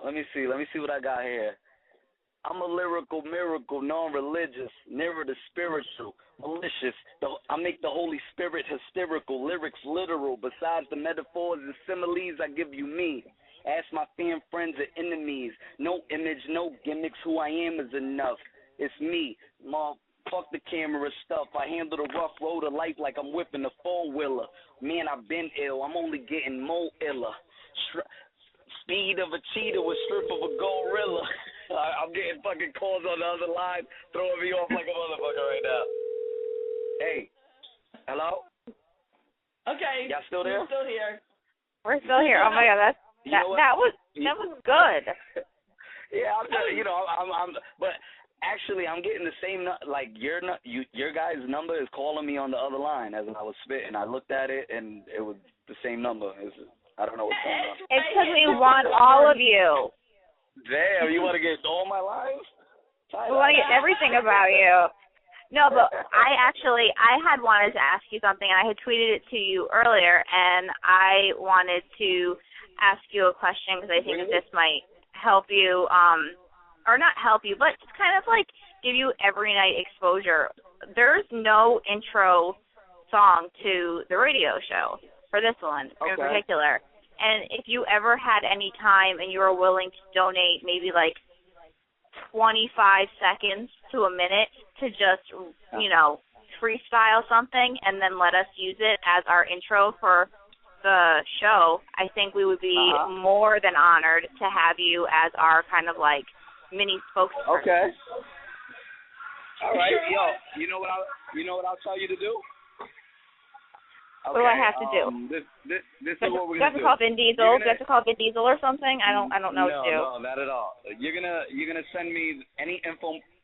Let me see what I got here. I'm a lyrical miracle, non-religious, never the spiritual, malicious. I make the Holy Spirit hysterical, lyrics literal. Besides the metaphors and similes, I give you me. Ask my fan friends and enemies. No image, no gimmicks. Who I am is enough. It's me. Fuck the camera stuff. I handle the rough road of life like I'm whipping a four-wheeler. Man, I've been ill. I'm only getting more iller. Speed of a cheetah with strip of a gorilla. I'm getting fucking calls on the other line, throwing me off like a motherfucker right now. Hey, hello? Okay. Y'all still there? We're still here. We're still here. Oh my God, that was good. Yeah, I'm just, but Actually, I'm getting the same, like, your guys' number is calling me on the other line as I was spitting. I looked at it, and it was the same number. I don't know what's going on. It's because we want all of you. Damn, you want to get all my lines? We want to get everything about you. No, but I had wanted to ask you something, and I had tweeted it to you earlier, and I wanted to ask you a question because I think that this might help you, or not help you, but just kind of like give you every night exposure. There's no intro song to the radio show for this one in particular. And if you ever had any time and you were willing to donate maybe like 25 seconds to a minute to just, freestyle something and then let us use it as our intro for the show, I think we would be more than honored to have you as our kind of like mini spokesperson. Okay. All right, yo. You know what I'll tell you to do? Okay, what do I have to do? This is what we're gonna do. Do you have to call Vin Diesel? Do you have to call Vin Diesel or something? I don't know what to do. No, not at all. You're gonna send me any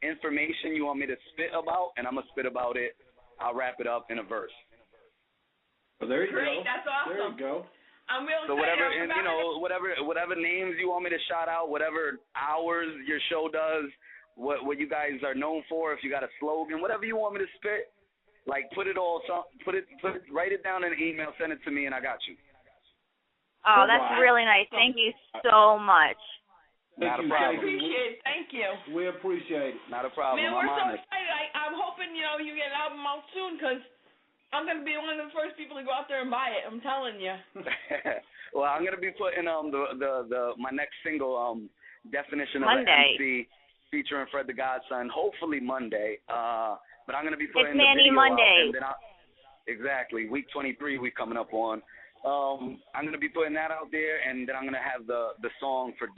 information you want me to spit about, and I'm gonna spit about it. I'll wrap it up in a verse. Well, there you Great, go. that's awesome. There you go. I'm real So excited. whatever names you want me to shout out, whatever hours your show does, what you guys are known for, if you got a slogan, whatever you want me to spit, like write it down in an email, send it to me, and I got you. Oh, that's really nice. Thank you so much. Not a problem. We appreciate it. Thank you. We appreciate it. Not a problem. Man, we're I'm so honest. excited. I'm hoping, you get an album out soon because I'm going to be one of the first people to go out there and buy it. I'm telling you. Well, I'm going to be putting my next single, Definition of Monday. an MC, featuring Fred the Godson, hopefully Monday. But I'm going to be putting it's Manny Mondays. Exactly. Week 23 we coming up on. I'm going to be putting that out there, and then I'm going to have the song for,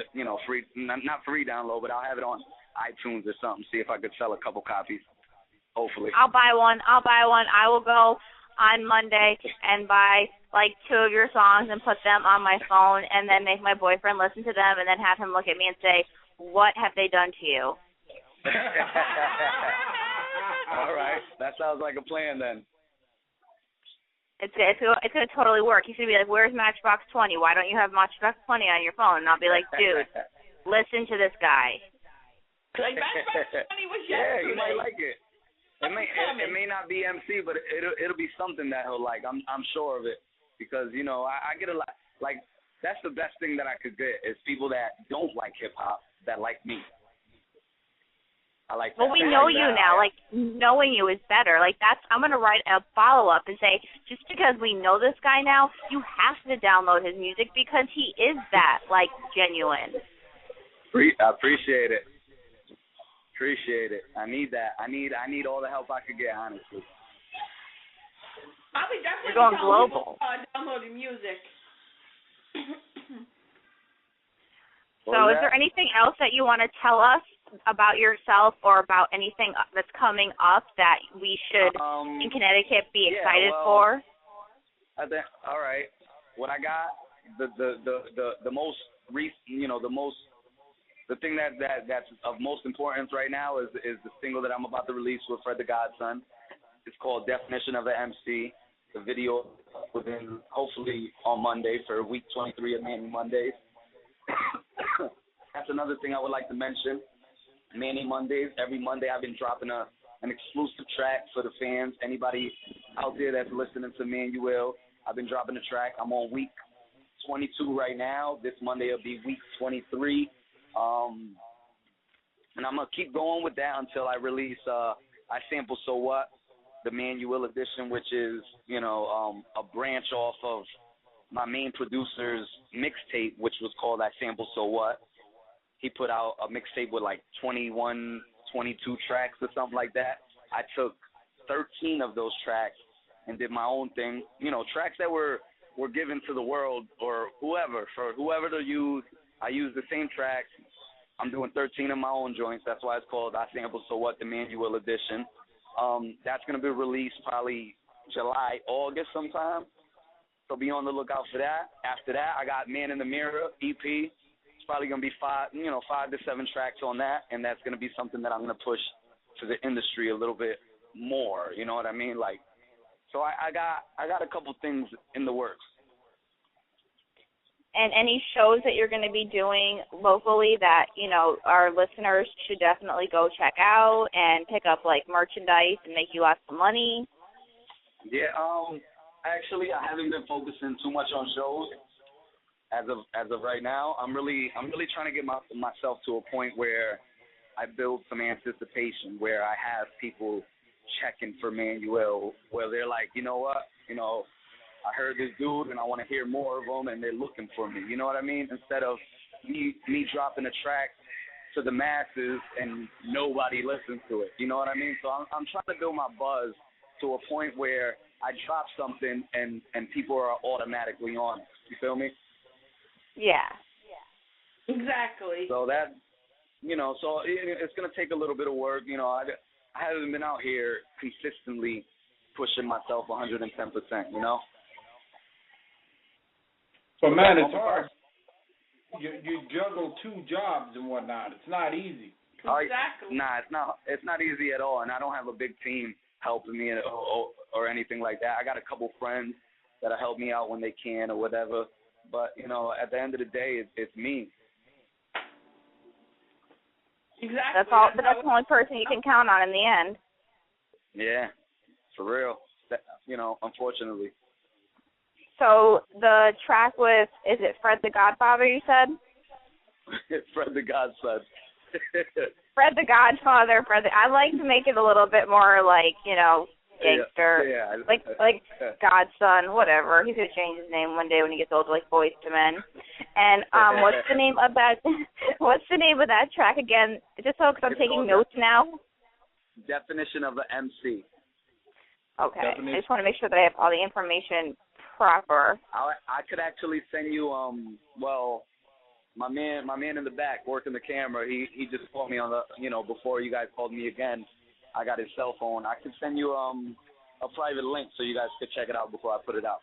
free, not free download, but I'll have it on iTunes or something, see if I could sell a couple copies, hopefully. I'll buy one. I will go on Monday and buy like 2 of your songs and put them on my phone and then make my boyfriend listen to them and then have him look at me and say, what have they done to you? All right. That sounds like a plan then. It's gonna totally work. He's gonna be like, "Where's Matchbox 20? Why don't you have Matchbox 20 on your phone?" And I'll be like, "Dude, listen to this guy." Like Matchbox 20 was yesterday. Yeah, you might like it. It may not be MC, but it'll be something that he'll like. I'm sure of it because I get a lot. Like that's the best thing that I could get is people that don't like hip hop that like me. I like that. Well, we know you now. Like, knowing you is better. Like, I'm going to write a follow-up and say, just because we know this guy now, you have to download his music because he is that, like, genuine. I appreciate it. I need that. I need all the help I could get, honestly. I'll be definitely You're going global. Downloading music. So is there anything else that you want to tell us about yourself or about anything that's coming up that we should in Connecticut be excited for? I think, all right. What I got, the most the thing that's of most importance right now is the single that I'm about to release with Fred the Godson. It's called Definition of an MC. The video within hopefully on Monday for week 23 of Manny Mondays. That's another thing I would like to mention. Manny Mondays, every Monday I've been dropping an exclusive track for the fans. Anybody out there that's listening to Manuill, I've been dropping a track. I'm on week 22 right now. This Monday will be week 23. And I'm going to keep going with that until I release I Sample So What, the Manuill edition, which is, a branch off of my main producer's mixtape, which was called I Sample So What. He put out a mixtape with like 21, 22 tracks or something like that. I took 13 of those tracks and did my own thing. Tracks that were given to the world or whoever, for whoever to use. I used the same tracks. I'm doing 13 of my own joints. That's why it's called I Sample So What, the Manuill edition. That's going to be released probably July, August sometime. So be on the lookout for that. After that, I got Man in the Mirror EP, It's probably gonna be 5 to 7 tracks on that, and that's gonna be something that I'm gonna push to the industry a little bit more. You know what I mean? Like, so I got a couple things in the works. And any shows that you're going to be doing locally that, our listeners should definitely go check out and pick up, like, merchandise and make you lots of money? Yeah, actually, I haven't been focusing too much on shows as of right now. I'm really trying to get myself to a point where I build some anticipation, where I have people checking for Manuill, where they're like, you know what, I heard this dude and I want to hear more of him, and they're looking for me. You know what I mean? Instead of me dropping a track to the masses and nobody listens to it. You know what I mean? So I'm trying to build my buzz to a point where I drop something and people are automatically on it. You feel me? Yeah. Exactly. So that, so it's going to take a little bit of work. I haven't been out here consistently pushing myself 110%, But, man, it's hard. You juggle 2 jobs and whatnot. It's not easy. Exactly. It's not easy at all, and I don't have a big team helping me or anything like that. I got a couple friends that'll help me out when they can or whatever. But, at the end of the day, it's me. Exactly. That's the only person you can count on in the end. Yeah, for real. Unfortunately. So the track with, is it Fred the Godfather, you said? Fred the Godson. Fred the Godfather. I like to make it a little bit more like, gangster. Yeah. Like Godson, whatever. He's going to change his name one day when he gets old, like Boyz II Men. And what's the name of that? What's the name of that track again? Just so, because I'm taking notes now. Definition of an MC. Okay. I just want to make sure that I have all the information proper. I could actually send you my man in the back working the camera, he just called me on the before you guys called me again. I got his cell phone. I could send you a private link so you guys could check it out before I put it out.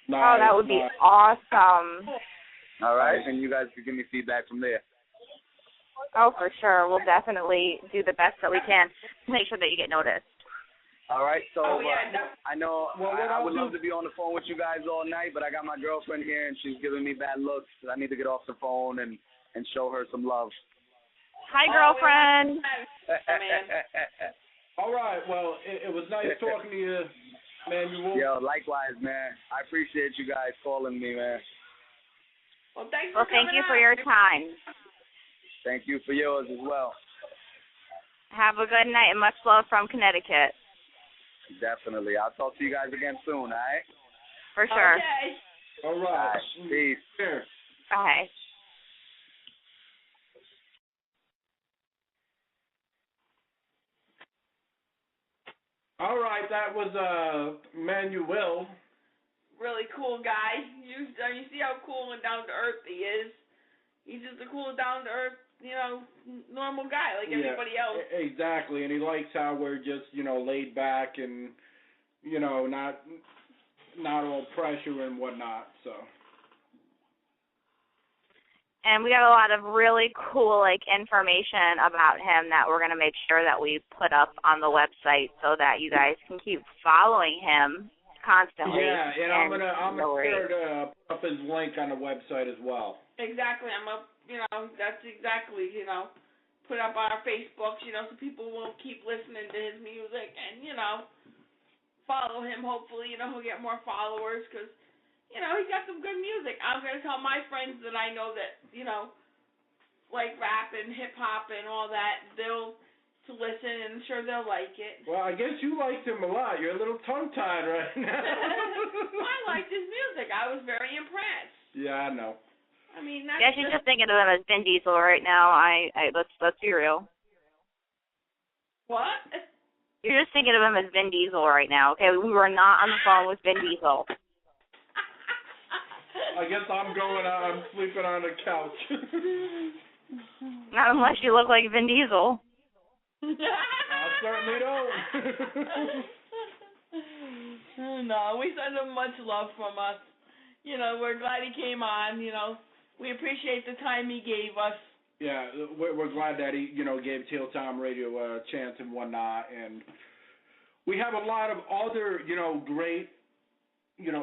Nice, oh, that would be awesome. All right, and you guys could give me feedback from there. Oh, for sure. We'll definitely do the best that we can to make sure that you get noticed. All right, so no. I know I would love to be on the phone with you guys all night, but I got my girlfriend here, and she's giving me bad looks. I need to get off the phone and show her some love. Hi, girlfriend. All right, well, it was nice talking to you, Manuill. Yo, likewise, man. I appreciate you guys calling me, man. Well, thank you for your time. Thank you for yours as well. Have a good night and much love from Connecticut. Definitely. I'll talk to you guys again soon, all right? For sure. Okay. All right. Peace. Cheers. Bye. All right, that was Manuill. Really cool guy. You see how cool and down to earth he is. He's just a cool, down to earth, normal guy like everybody else. Exactly, and he likes how we're just, laid back and, not all pressure and whatnot. So. And we got a lot of really cool, information about him that we're gonna make sure that we put up on the website so that you guys can keep following him constantly. Yeah, and I'm gonna put up his link on the website as well. Exactly. That's exactly, put up on our Facebooks, so people will keep listening to his music and, follow him. Hopefully, he'll get more followers because, he's got some good music. I'm going to tell my friends that I know that, like rap and hip-hop and all that, they'll to listen, and I'm sure they'll like it. Well, I guess you liked him a lot. You're a little tongue-tied right now. Well, I liked his music. I was very impressed. Yeah, I know. I mean, she's just thinking of him as Vin Diesel right now. Let's be real. What? You're just thinking of him as Vin Diesel right now, okay? We were not on the phone with Vin Diesel. I guess I'm sleeping on the couch. Not unless you look like Vin Diesel. I certainly don't. No, we send him much love from us. We're glad he came on, We appreciate the time he gave us. Yeah, we're glad that he, gave Teal Time Radio a chance and whatnot. And we have a lot of other, great,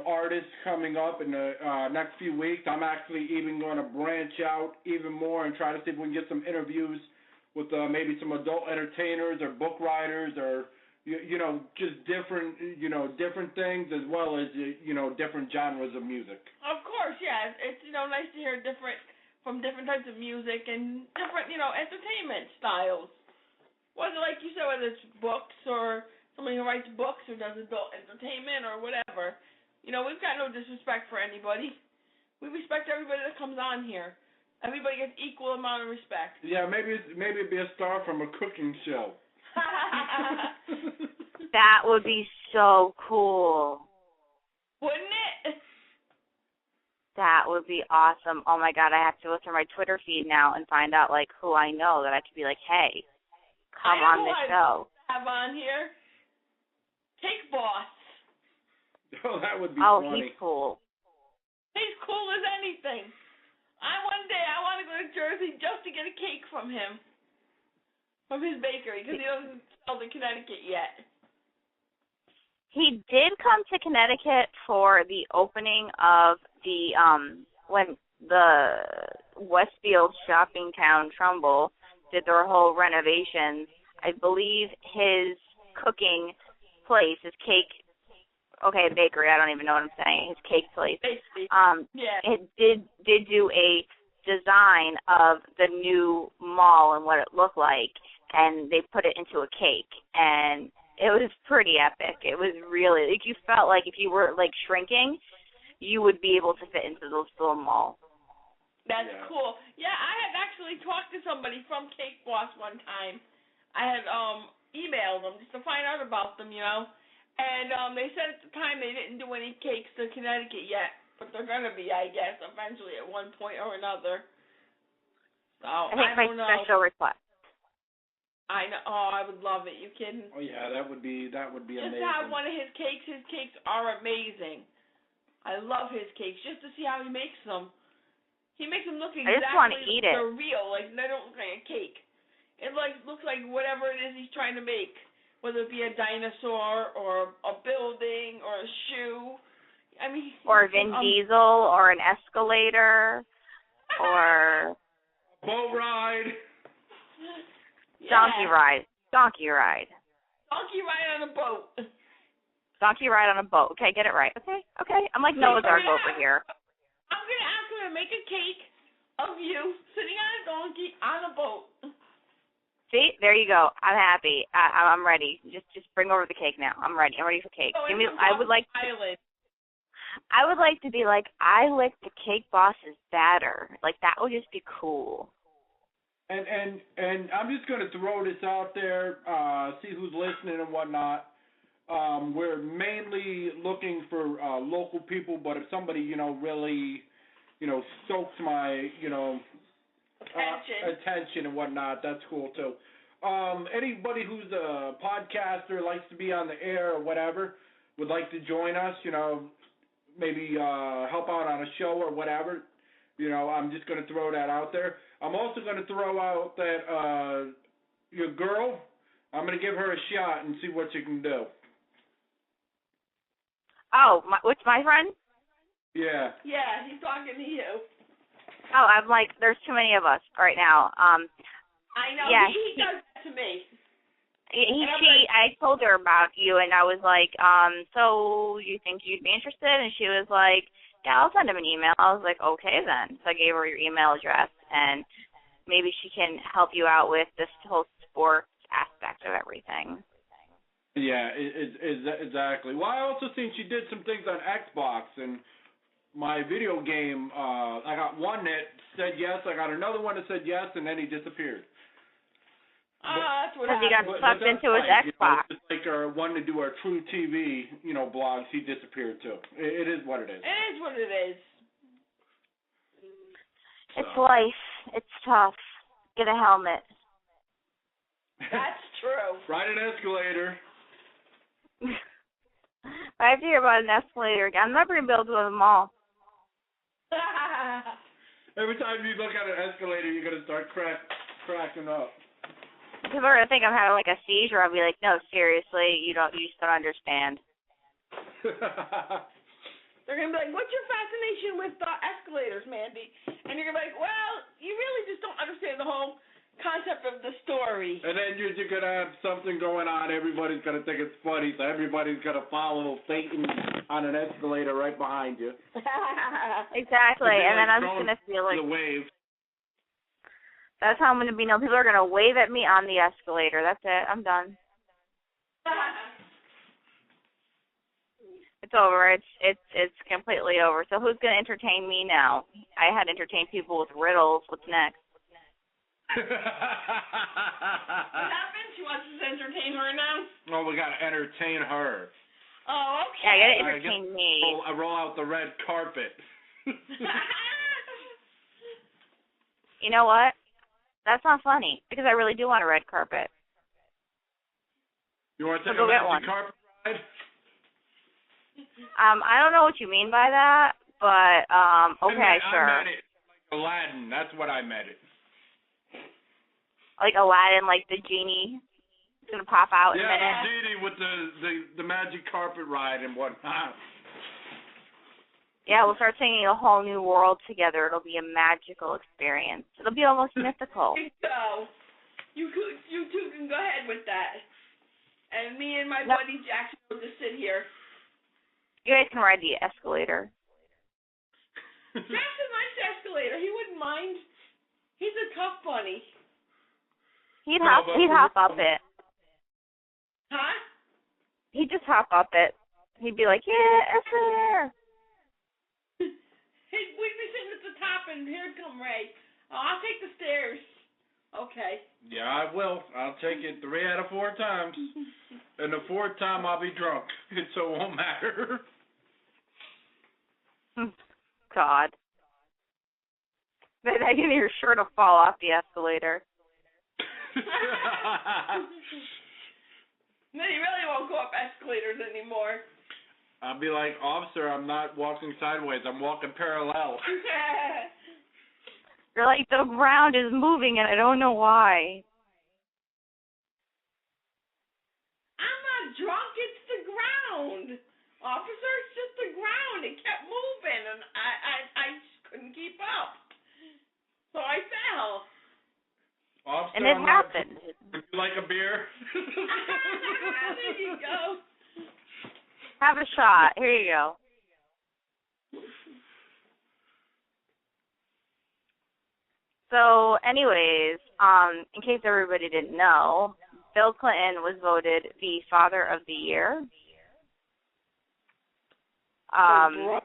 artists coming up in the next few weeks. I'm actually even going to branch out even more and try to see if we can get some interviews with maybe some adult entertainers or book writers or, just different, different things as well as, different genres of music. Of course, yeah. It's, nice to hear from different types of music and different, entertainment styles. Whether, like you said, whether it's books or somebody who writes books or does adult entertainment or whatever. We've got no disrespect for anybody. We respect everybody that comes on here. Everybody gets equal amount of respect. Yeah, maybe be a star from a cooking show. That would be so cool. Wouldn't it? That would be awesome. Oh my God, I have to look through my Twitter feed now and find out who I know that I could be like, hey, come on the show. Have on here Cake Boss. Oh, that would be funny. Oh, he's cool. He's cool as anything. One day I want to go to Jersey just to get a cake from him, from his bakery, because he doesn't sell to Connecticut yet. He did come to Connecticut for the opening of the when the Westfield shopping town Trumbull did their whole renovations. I believe his cooking place, his cake, bakery, I don't even know what I'm saying, his cake place. It did do a design of the new mall and what it looked like, and they put it into a cake, and it was pretty epic. It was really, you felt like if you were, shrinking, you would be able to fit into those little mall. That's cool. Yeah, I had actually talked to somebody from Cake Boss one time. I had emailed them just to find out about them, And they said at the time they didn't do any cakes to Connecticut yet, but they're going to be, I guess, eventually at one point or another. So, I think I don't know. Special request. I know. Oh, I would love it. You kidding? Oh yeah, that would be amazing. Just to have one of his cakes. His cakes are amazing. I love his cakes. Just to see how he makes them. He makes them look exactly I just want to eat it. They're real. They don't look like a cake. It looks like whatever it is he's trying to make, whether it be a dinosaur or a building or a shoe. I mean, or Vin Diesel or an escalator or boat ride. Donkey ride. Donkey ride on a boat. Donkey ride on a boat. Okay, get it right. Okay. I'm like Noah's Ark over here. I'm going to ask him to make a cake of you sitting on a donkey on a boat. See, there you go. I'm happy. I'm ready. Just bring over the cake now. I'm ready. I'm ready for cake. I would like to be like, I licked the Cake Boss's batter. That would just be cool. And I'm just going to throw this out there, see who's listening and whatnot. We're mainly looking for local people, but if somebody, really, stokes my, attention and whatnot, that's cool too. Anybody who's a podcaster, likes to be on the air or whatever, would like to join us, maybe help out on a show or whatever, I'm just going to throw that out there. I'm also going to throw out that your girl, I'm going to give her a shot and see what she can do. Oh, which my friend? Yeah. Yeah, he's talking to you. Oh, I'm like, there's too many of us right now. I know. Yeah, he does that to me. I told her about you, and I was like, so you think you'd be interested? And she was like, yeah, I'll send him an email. I was like, okay then. So I gave her your email address, and maybe she can help you out with this whole sports aspect of everything. Yeah, exactly. Well, I also seen she did some things on Xbox, and my video game, I got one that said yes, I got another one that said yes, and then he disappeared. That's what happened. He got sucked into his Xbox. Just like our one to do our True TV, blogs, he disappeared too. It is what it is. It is what it is. It's life. It's tough. Get a helmet. That's true. Ride an escalator. I have to hear about an escalator again. I'm never going to be able to go to the mall. Every time you look at an escalator, you're gonna start cracking up. People are gonna think I'm having like a seizure. I'll be like, no, seriously, you just don't understand. They're gonna be like, what's your fascination with escalators, Mandy? And you're gonna be like, well, you really just don't understand the whole concept of the story. And then you're gonna have something going on. Everybody's gonna think it's funny, so everybody's gonna follow Satan on an escalator right behind you. Exactly, and then I'm just gonna feel like the wave. that's how I'm gonna be. No, people are gonna wave at me on the escalator. That's it. I'm done. It's over. It's completely over. So who's gonna entertain me now? I had entertained people with riddles. What's next? What happened? She wants us to entertain her now? Oh, we gotta entertain her. Oh, okay. Yeah, you gotta entertain me. I roll out the red carpet. You know what? That's not funny because I really do want a red carpet. You want to take So a go get magic one. carpet ride? I don't know what you mean by that, but okay, sure. I meant it like Aladdin. That's what I meant it. Like Aladdin, like the genie is gonna pop out in a minute. Yeah, genie with the magic carpet ride and whatnot. Yeah, we'll start singing a whole new world together. It'll be a magical experience. It'll be almost mythical. So, you two can go ahead with that. And me and my buddy Jackson will just sit here. You guys can ride the escalator. Jackson likes the escalator. He wouldn't mind. He's a tough bunny. He'd hop up it. Huh? He'd just hop up it. He'd be like, yeah, escalator. We'd be sitting at the top, and here'd come Ray. Oh, I'll take the stairs. Okay. Yeah, I will. I'll take it 3 out of 4 times. And the 4th time I'll be drunk, so it won't matter. God. Then your shirt will fall off the escalator. Then you really won't go up escalators anymore. I'll be like, officer, I'm not walking sideways. I'm walking parallel. You're like, the ground is moving and I don't know why. I'm not drunk. It's the ground. Officer, it's just the ground. It kept moving and I just couldn't keep up. So I fell. Officer, And it happened. Would you like a beer? There you go. Have a shot. Here you go. So, anyways, in case everybody didn't know, Bill Clinton was voted the Father of the Year.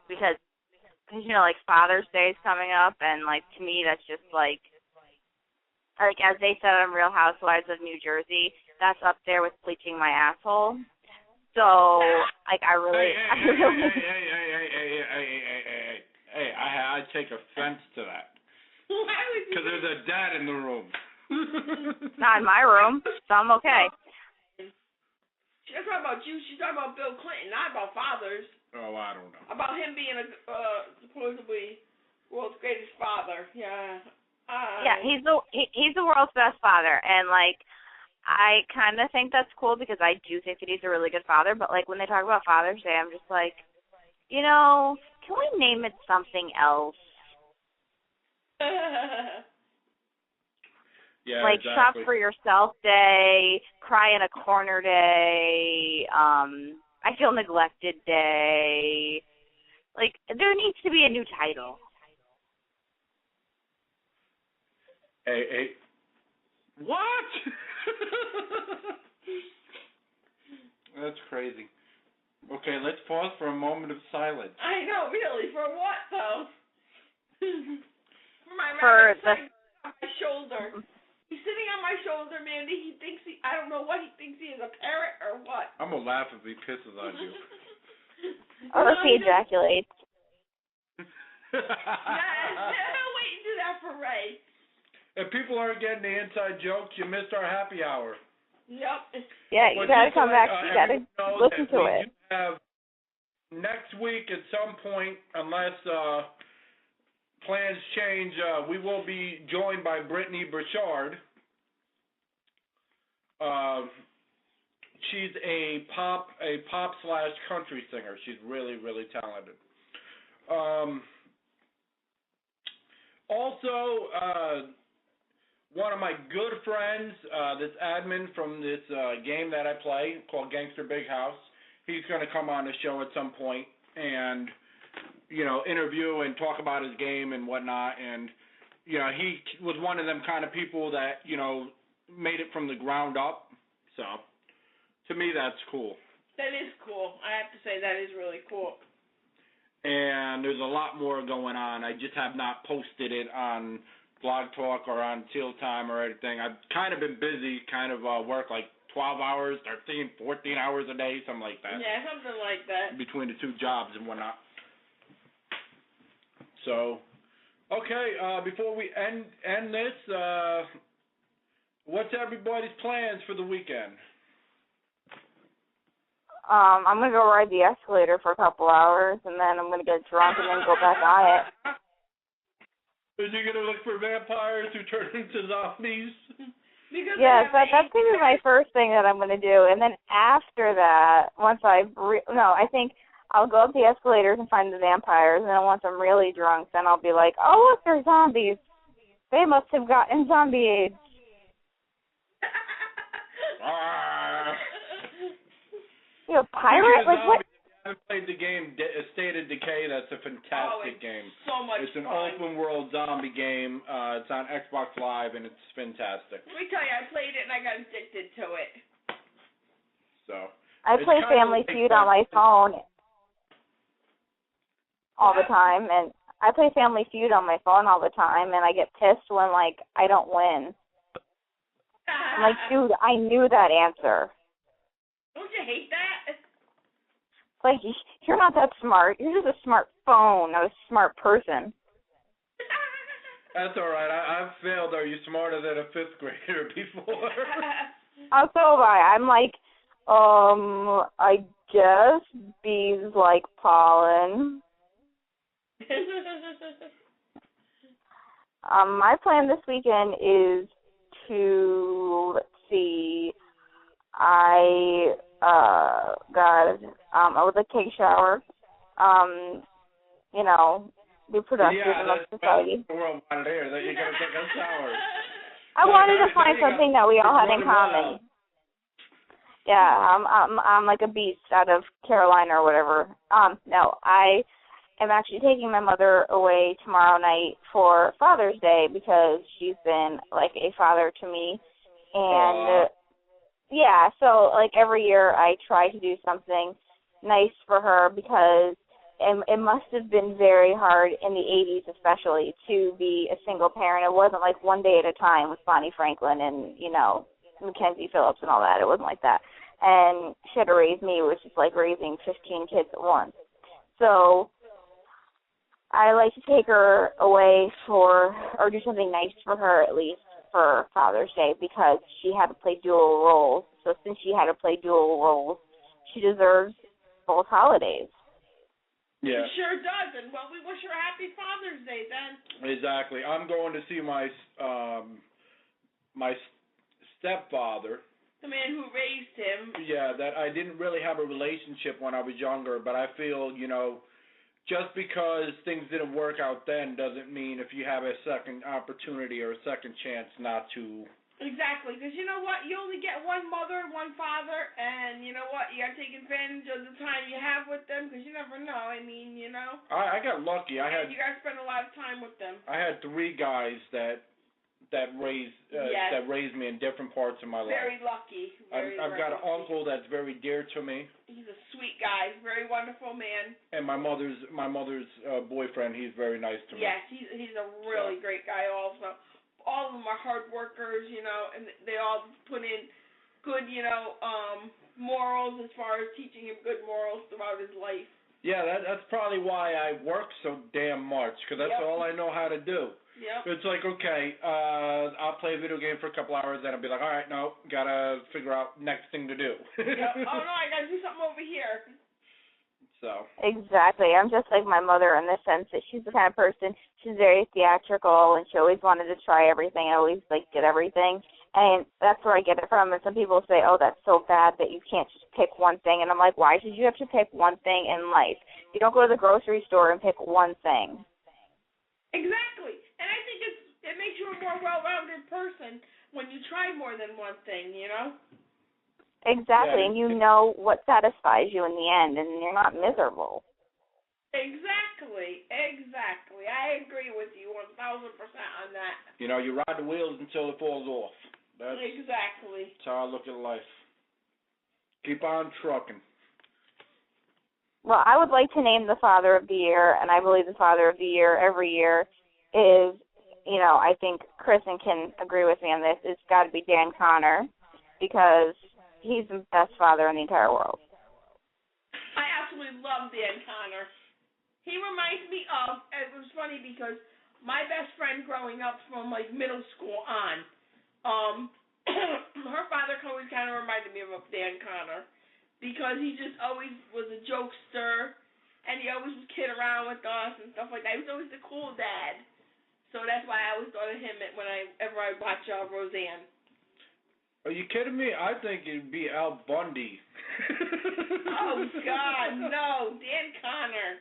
Because you know, like Father's Day is coming up, and like to me, that's just like as they said on Real Housewives of New Jersey, that's up there with bleaching my asshole. So, like, I take offense to that. Why would you? Because there's a dad in the room. Not in my room, so I'm okay. She's not talking about you. She's talking about Bill Clinton, not about fathers. Oh, I don't know. About him being a supposedly world's greatest father. Yeah. Yeah, he's the world's best father, and like I kind of think that's cool because I do think that he's a really good father. But like when they talk about Father's Day, I'm just like, you know, can we name it something else? Yeah, like exactly. Shop for Yourself Day, Cry in a Corner Day, I Feel Neglected Day. Like there needs to be a new title. Hey. What? That's crazy. Okay, let's pause for a moment of silence. I know, really. For what, though? For my For rabbit on my shoulder. He's sitting on my shoulder, Mandy. He thinks I don't know what he thinks he is, a parrot or what. I'm going to laugh if he pisses on you. Or if he ejaculates. Wait and do that for Ray. If people aren't getting the inside jokes, you missed our happy hour. Yep. Yeah, you gotta come back. You gotta listen to it. Have next week at some point, unless plans change. We will be joined by Brittany Burchard. She's a pop / country singer. She's really, really talented. Also, one of my good friends, this admin from this game that I play called Gangster Big House, he's going to come on the show at some point and, interview and talk about his game and whatnot. And, he was one of them kind of people that, made it from the ground up. So, to me, that's cool. That is cool. I have to say that is really cool. And there's a lot more going on. I just have not posted it on Blog Talk or on Teal Time or anything. I've kind of been busy, work like 12 hours, 13, 14 hours a day, something like that. Yeah, something like that. Between the two jobs and whatnot. So, okay, before we end this, what's everybody's plans for the weekend? I'm going to go ride the escalator for a couple hours, and then I'm going to get drunk and then go back on it. Are you going to look for vampires who turn into zombies? Yes, that's going to be my first thing that I'm going to do. And then after that, I think I'll go up the escalators and find the vampires, and then once I'm really drunk, then I'll be like, oh, look, they're zombies. They must have gotten zombie AIDS. You a pirate? Like what? I haven't played the game State of Decay. That's a fantastic game. So much It's an fun. open world zombie game. It's on Xbox Live, and it's fantastic. Let me tell you, I played it and I got addicted to it. So I play Family Feud on my phone all the time, and I play Family Feud on my phone all the time, and I get pissed when I don't win. I'm like, dude, I knew that answer. Don't you hate that? Like, you're not that smart. You're just a smart phone, not a smart person. That's all right. I've failed. Are you smarter than a fifth grader before? Oh, so have I. I'm like, I guess bees like pollen. My plan this weekend is to, let's see, I would like to take a shower, be productive in society. World there that you're gonna take a shower. I wanted to find something that we all had in common. Yeah, I'm like a beast out of Carolina or whatever. No, I am actually taking my mother away tomorrow night for Father's Day because she's been like a father to me, and yeah, so like every year I try to do something nice for her because it must have been very hard in the 80s especially to be a single parent. It wasn't like one day at a time with Bonnie Franklin and, Mackenzie Phillips and all that. It wasn't like that. And she had to raise me. It was just like raising 15 kids at once. So I like to take her away or do something nice for her at least for Father's Day because she had to play dual roles. So since she had to play dual roles, she deserves both holidays. Yeah. It sure does. And well, we wish her a happy Father's Day then. Exactly. I'm going to see my stepfather. The man who raised him. Yeah, that I didn't really have a relationship when I was younger, but I feel, just because things didn't work out then doesn't mean if you have a second opportunity or a second chance not to. Exactly, because you know what? You only get one mother and one father, and you know what? You got to take advantage of the time you have with them, because you never know. I mean, I got lucky. You got to spend a lot of time with them. I had 3 guys that raised me in different parts of my life. Very lucky. I've got an uncle that's very dear to me. He's a sweet guy, very wonderful man. And my mother's boyfriend, he's very nice to me. Yes, he's a really great guy also. All of them are hard workers, and they all put in good, morals as far as teaching him good morals throughout his life. Yeah, that's probably why I work so damn much, because that's all I know how to do. Yep. It's like, okay, I'll play a video game for a couple hours, then I'll be like, all right, no, gotta figure out next thing to do. Yep. Oh, no, I gotta do something over here. So. Exactly. I'm just like my mother in the sense that she's the kind of person, she's very theatrical, and she always wanted to try everything and always, like, get everything. And that's where I get it from. And some people say, oh, that's so bad that you can't just pick one thing. And I'm like, why should you have to pick one thing in life? You don't go to the grocery store and pick one thing. Exactly. And I think it makes you a more well-rounded person when you try more than one thing, you know? Exactly, and you know what satisfies you in the end, and you're not miserable. Exactly. I agree with you 1,000% on that. You know, you ride the wheels until it falls off. Exactly. That's how I look at life. Keep on trucking. Well, I would like to name the Father of the Year, and I believe the Father of the Year every year is, you know, I think Kristen can agree with me on this, it's got to be Dan Connor, because he's the best father in the entire world. I absolutely love Dan Connor. He reminds me of, it was funny because my best friend growing up from like middle school on, her father always kind of reminded me of Dan Connor because he just always was a jokester and he always would kid around with us and stuff like that. He was always the cool dad. So that's why I always thought of him whenever I watch Roseanne. Are you kidding me? I think it'd be Al Bundy. Oh, God, no. Dan Connor.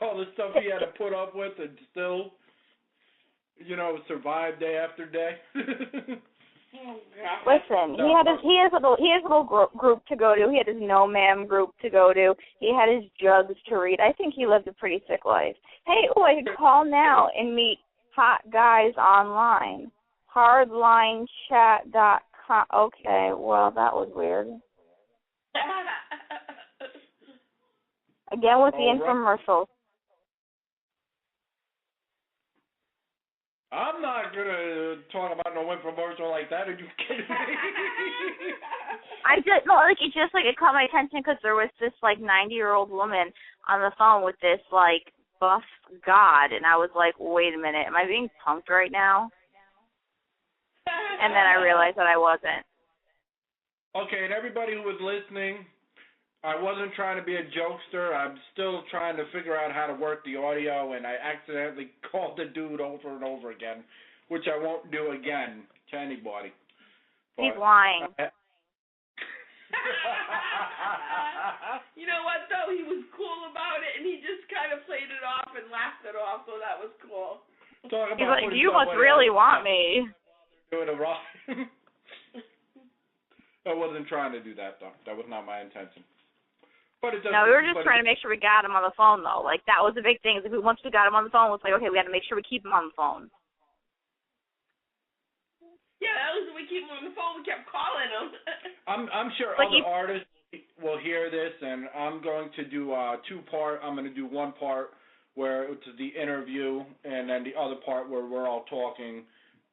All the stuff he had to put up with and still, you know, survive day after day. Oh, God. Listen, he has a little group to go to. He had his No Ma'am group to go to. He had his jugs to read. I think he lived a pretty sick life. Hey, I could call now and meet hot guys online. Hardlinechat.com. Okay, well, that was weird. Again with the infomercials. I'm not going to talk about no infomercial like that. Are you kidding me? It caught my attention because there was this, 90-year-old woman on the phone with this, buff god, and I was like, wait a minute, am I being punked right now? And then I realized that I wasn't. Okay, and everybody who was listening, I wasn't trying to be a jokester. I'm still trying to figure out how to work the audio, and I accidentally called the dude over and over again, which I won't do again to anybody. He's lying. You know what, though? He was cool about it, and he just kind of played it off and laughed it off, so that was cool. He's like, you must really want me. Doing it wrong. I wasn't trying to do that, though. That was not my intention. But it no, we were just trying to make sure we got him on the phone, though. That was the big thing. Once we got him on the phone, it was like, okay, we got to make sure we keep him on the phone. Yeah, that was we keep him on the phone. We kept calling him. I'm sure other artists will hear this, and I'm going to do two-part. I'm going to do one part where it's the interview, and then the other part where we're all talking.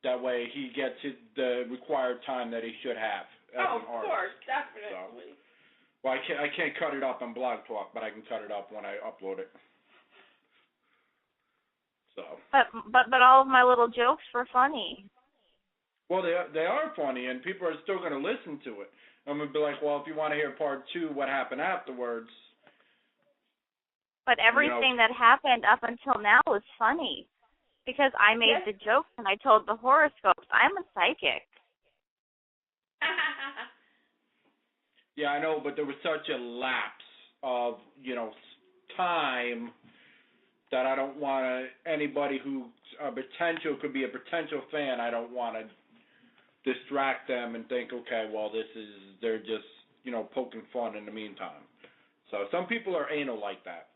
That way he gets the required time that he should have as an artist. Of course, definitely. So, well, I can't cut it up on Blog Talk, but I can cut it up when I upload it. So. But all of my little jokes were funny. Well, they are funny, and people are still going to listen to it. I'm going to be like, well, if you want to hear part 2, what happened afterwards. But everything that happened up until now was funny. Because I made the jokes and I told the horoscopes. I'm a psychic. Yeah, I know, but there was such a lapse of, time that I don't want anybody who could be a potential fan, I don't want to distract them and think, okay, well, they're just, poking fun in the meantime. So some people are anal like that.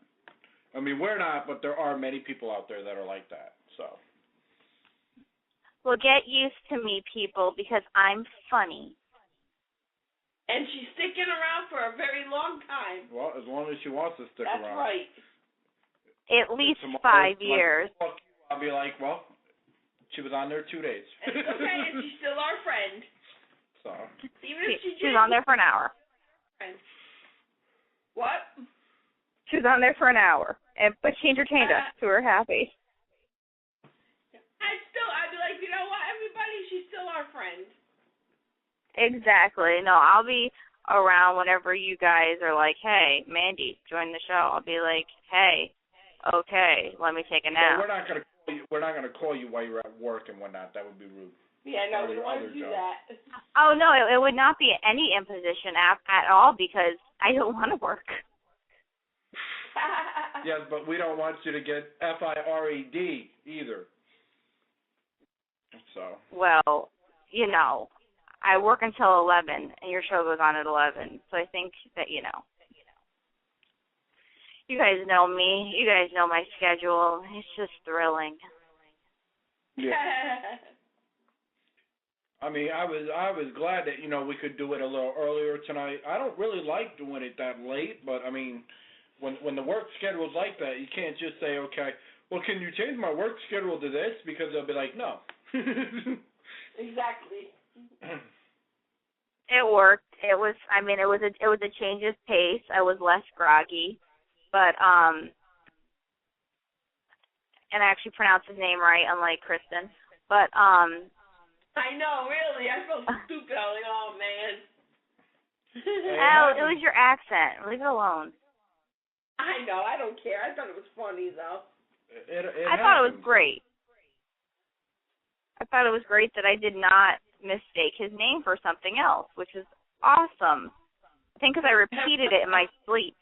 I mean, we're not, but there are many people out there that are like that. So. Well, get used to me, people, because I'm funny. And she's sticking around for a very long time. Well, as long as she wants to stick around. That's right. At least 5 years. I'll be like, well, she was on there 2 days. It's okay, and she's still our friend. So. Even if she's on there for an hour. What? She was on there for an hour, but she entertained us, so we're happy. I'd be like, you know what, everybody, she's still our friend. Exactly. No, I'll be around whenever you guys are like, hey, Mandy, join the show. I'll be like, hey, okay, let me take a nap. Well, we're not gonna call you while you're at work and whatnot. That would be rude. Yeah, no, we don't want to do that. Oh, no, it would not be any imposition at all because I don't want to work. Yes, but we don't want you to get fired either. So. Well, you know, I work until 11, and your show goes on at 11. So I think that, you know, you guys know me. You guys know my schedule. It's just thrilling. Yeah. I mean, I was glad that, you know, we could do it a little earlier tonight. I don't really like doing it that late, but, I mean, when the work schedule is like that, you can't just say, okay, well, can you change my work schedule to this? Because they'll be like, no. Exactly. It worked. It was a change of pace. I was less groggy, but and I actually pronounced his name right, unlike Kristen. But I know, really. I felt stupid. I was like, oh man. It was your accent. Leave it alone. I know. I don't care. I thought it was funny though. I thought it was great. I thought it was great that I did not mistake his name for something else, which is awesome. I think because I repeated it in my sleep.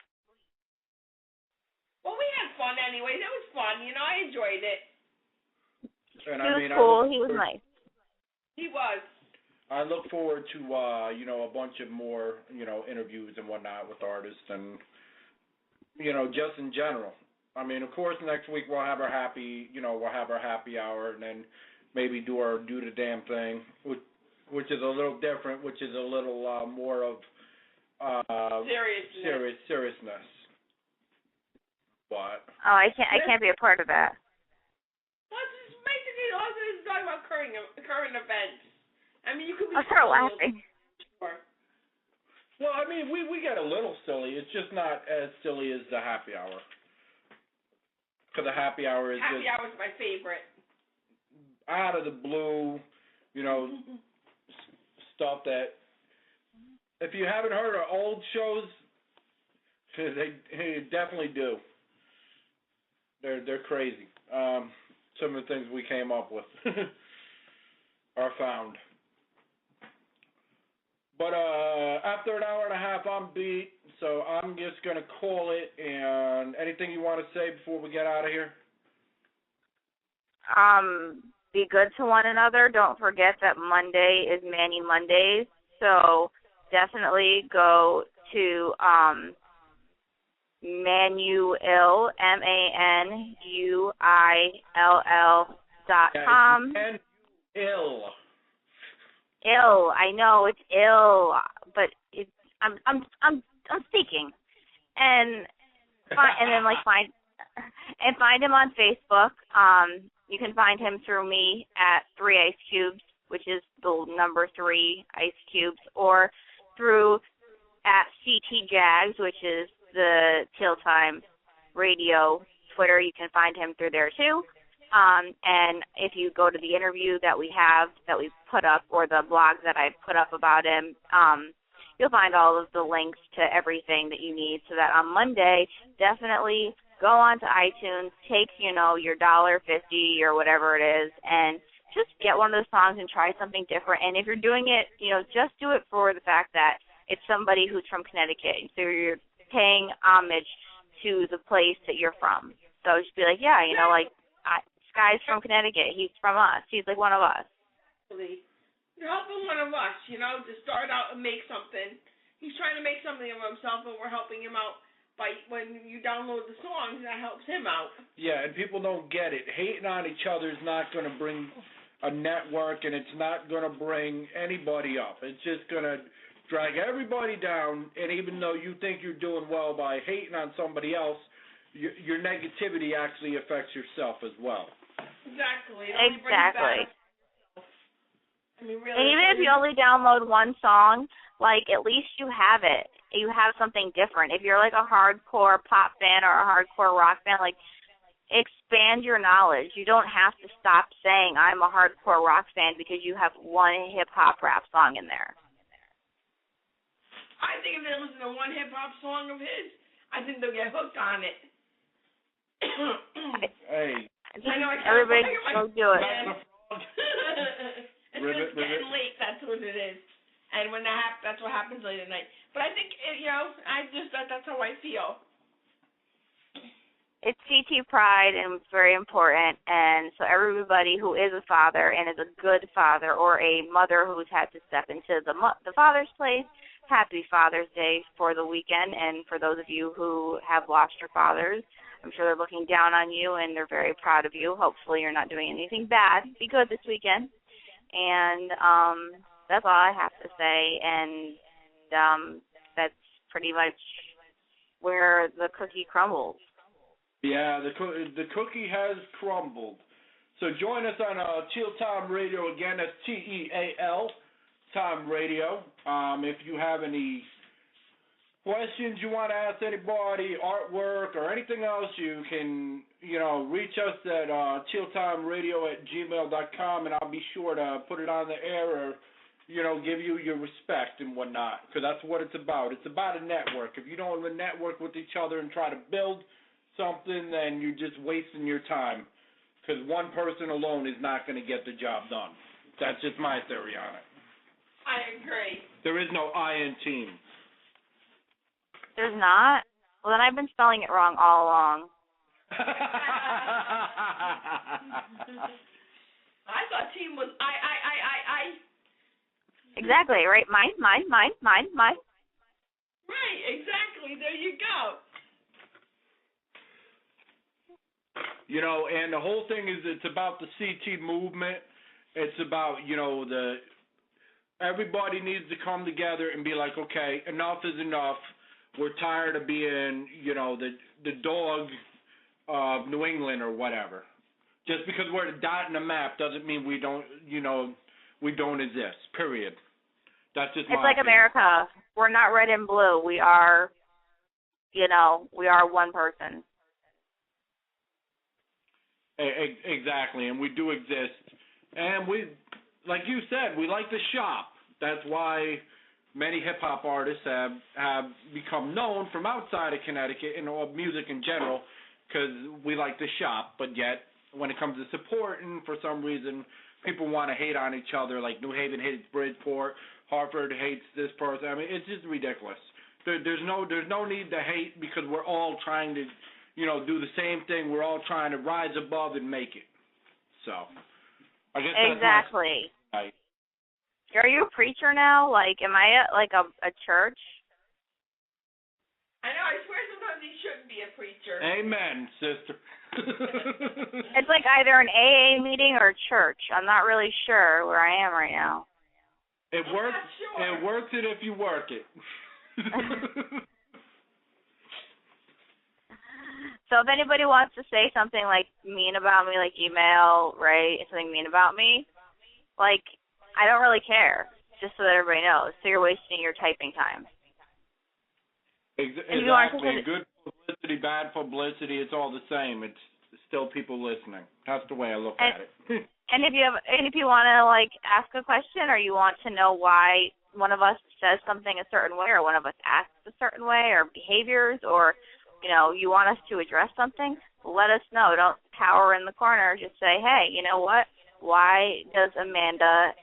Well, we had fun anyways. It was fun. You know, I enjoyed it. And he was cool. He was nice. He was. I look forward to, you know, a bunch of more, you know, interviews and whatnot with artists and, you know, just in general. I mean, of course, next week we'll have our happy hour and then maybe do the damn thing, which is a little different, which is a little more of seriousness. But I can't be a part of that. Well, it's just basically all this is talking about current events. I mean, you could be. I'll start laughing. Well, I mean, we get a little silly. It's just not as silly as the happy hour. Because the happy hour is happy hour is my favorite. Out of the blue, you know, stuff that if you haven't heard of old shows, they definitely do. They're crazy. Some of the things we came up with are found. But after an hour and a half, I'm beat, so I'm just going to call it. And anything you want to say before we get out of here? Be good to one another. Don't forget that Monday is Manny Mondays, so definitely go to Manuill, MANUILL.com. Ill. I know it's ill, but I'm speaking, and find him on Facebook. You can find him through me at 3 Ice Cubes, which is the number 3 Ice Cubes, or through at CT Jags, which is the Teal Time Radio Twitter. You can find him through there too. And if you go to the interview that we put up, or the blog that I put up about him, you'll find all of the links to everything that you need, so that on Monday, definitely go on to iTunes, take, you know, your $1.50 or whatever it is, and just get one of those songs and try something different. And if you're doing it, you know, just do it for the fact that it's somebody who's from Connecticut. So you're paying homage to the place that you're from. So just be like, yeah, you know, like, this guy's from Connecticut. He's from us. He's like one of us. You're helping one of us, you know, to start out and make something. He's trying to make something of himself, and we're helping him out. When you download the songs, that helps him out. Yeah, and people don't get it. Hating on each other is not going to bring a network, and it's not going to bring anybody up. It's just going to drag everybody down, and even though you think you're doing well by hating on somebody else, your negativity actually affects yourself as well. Exactly. Exactly. I mean, really. And even if you only download one song, like, at least you have it. You have something different. If you're like a hardcore pop fan or a hardcore rock fan, like, expand your knowledge. You don't have to stop saying I'm a hardcore rock fan because you have one hip-hop rap song in there. I think if they listen to one hip-hop song of his, I think they'll get hooked on it. Hey. I know I can't Everybody go do it. It's just getting late, that's what it is. And when that's what happens late at night. But I think, that's how I feel. It's CT pride, and it's very important. And so everybody who is a father and is a good father, or a mother who's had to step into the father's place, happy Father's Day for the weekend. And for those of you who have lost your fathers, I'm sure they're looking down on you, and they're very proud of you. Hopefully you're not doing anything bad. Be good this weekend. And that's all I have to say. And that's pretty much where the cookie crumbles. Yeah, the cookie has crumbled. So join us on Teal Time Radio again. That's TEAL Time Radio. If you have any questions you want to ask anybody, artwork, or anything else, you can, reach us at tealtimeradio@gmail.com, and I'll be sure to put it on the air or, give you your respect and whatnot, because that's what it's about. It's about a network. If you don't network with each other and try to build something, then you're just wasting your time, because one person alone is not going to get the job done. That's just my theory on it. I agree. There is no I in team. There's not? Well, then I've been spelling it wrong all along. I thought team was I. Exactly, right? Mine. Right, exactly. There you go. And the whole thing is, it's about the CT movement. It's about, everybody needs to come together and be like, okay, enough is enough. We're tired of being, the dog of New England or whatever. Just because we're a dot in the map doesn't mean we don't, we don't exist, period. That's just my It's like opinion. America. We're not red and blue. We are, we are one person. Exactly, and we do exist. And we, like you said, we like to shop. That's why many hip-hop artists have become known from outside of Connecticut and music in general, because we like to shop. But yet, when it comes to supporting, for some reason, people want to hate on each other, like New Haven hates Bridgeport, Hartford hates this person. I mean, it's just ridiculous. There's no need to hate, because we're all trying to, do the same thing. We're all trying to rise above and make it. So, I guess exactly. That's Are you a preacher now? Like, am I at, like, a church? I know, I swear sometimes you shouldn't be a preacher. Amen, sister. It's like either an AA meeting or church. I'm not really sure where I am right now. It works. Sure. It works it if you work it. So if anybody wants to say something like mean about me, like email, right, something mean about me, like, I don't really care, just so that everybody knows. So you're wasting your typing time. Exactly. Good publicity, bad publicity, it's all the same. It's still people listening. That's the way I look at it. And if you want to, like, ask a question, or you want to know why one of us says something a certain way, or one of us acts a certain way, or behaviors, or, you want us to address something, let us know. Don't cower in the corner. Just say, hey, you know what? Why does Amanda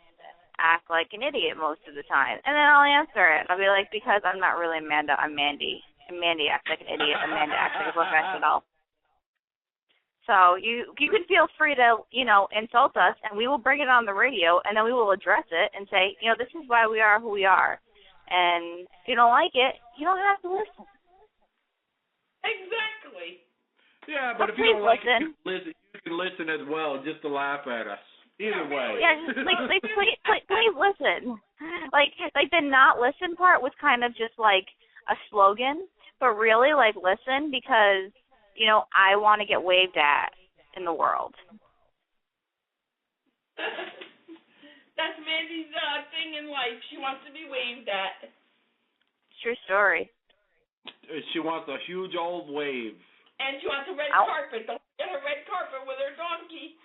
act like an idiot most of the time? And then I'll answer it. I'll be like, because I'm not really Amanda, I'm Mandy. And Mandy acts like an idiot. Amanda acts like a professional. So you can feel free to, insult us, and we will bring it on the radio, and then we will address it and say, this is why we are who we are. And if you don't like it, you don't have to listen. Exactly. Yeah, but if you don't like it, you can listen as well, just to laugh at us. Either way. Yeah, just please listen. Like the not listen part was kind of just like a slogan, but really, like, listen, because I want to get waved at in the world. That's Mandy's thing in life. She wants to be waved at. True story. She wants a huge old wave. And she wants a red carpet. Don't get a red carpet with her donkey.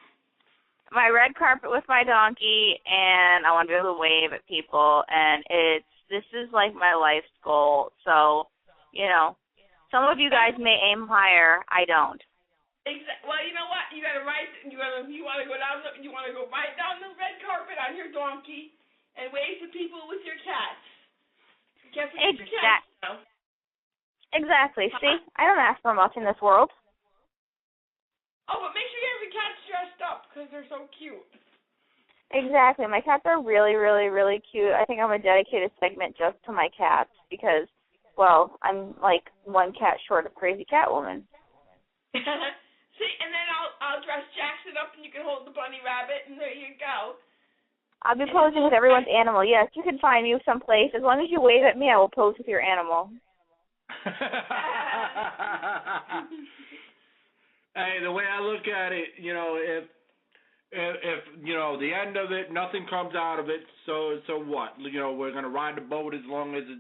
My red carpet with my donkey, and I want to be able to wave at people, and it's This is like my life's goal. So, you know, some of you guys may aim higher. I don't. Well, you know what? You gotta you wanna go right down the red carpet on your donkey and wave to people with your cats. You can't forget your cats now. Exactly. See, I don't ask for much in this world. Oh, but make sure you have your cats dressed up because they're so cute. Exactly. My cats are really, really, really cute. I think I'm going to dedicate a segment just to my cats because, well, I'm like one cat short of crazy Catwoman. See, and then I'll dress Jackson up and you can hold the bunny rabbit and there you go. I'll be posing with everyone's animal. Yes, you can find me someplace. As long as you wave at me, I will pose with your animal. Hey, the way I look at it, you know, if you know the end of it, nothing comes out of it. So what? You know, we're gonna ride the boat as long as it,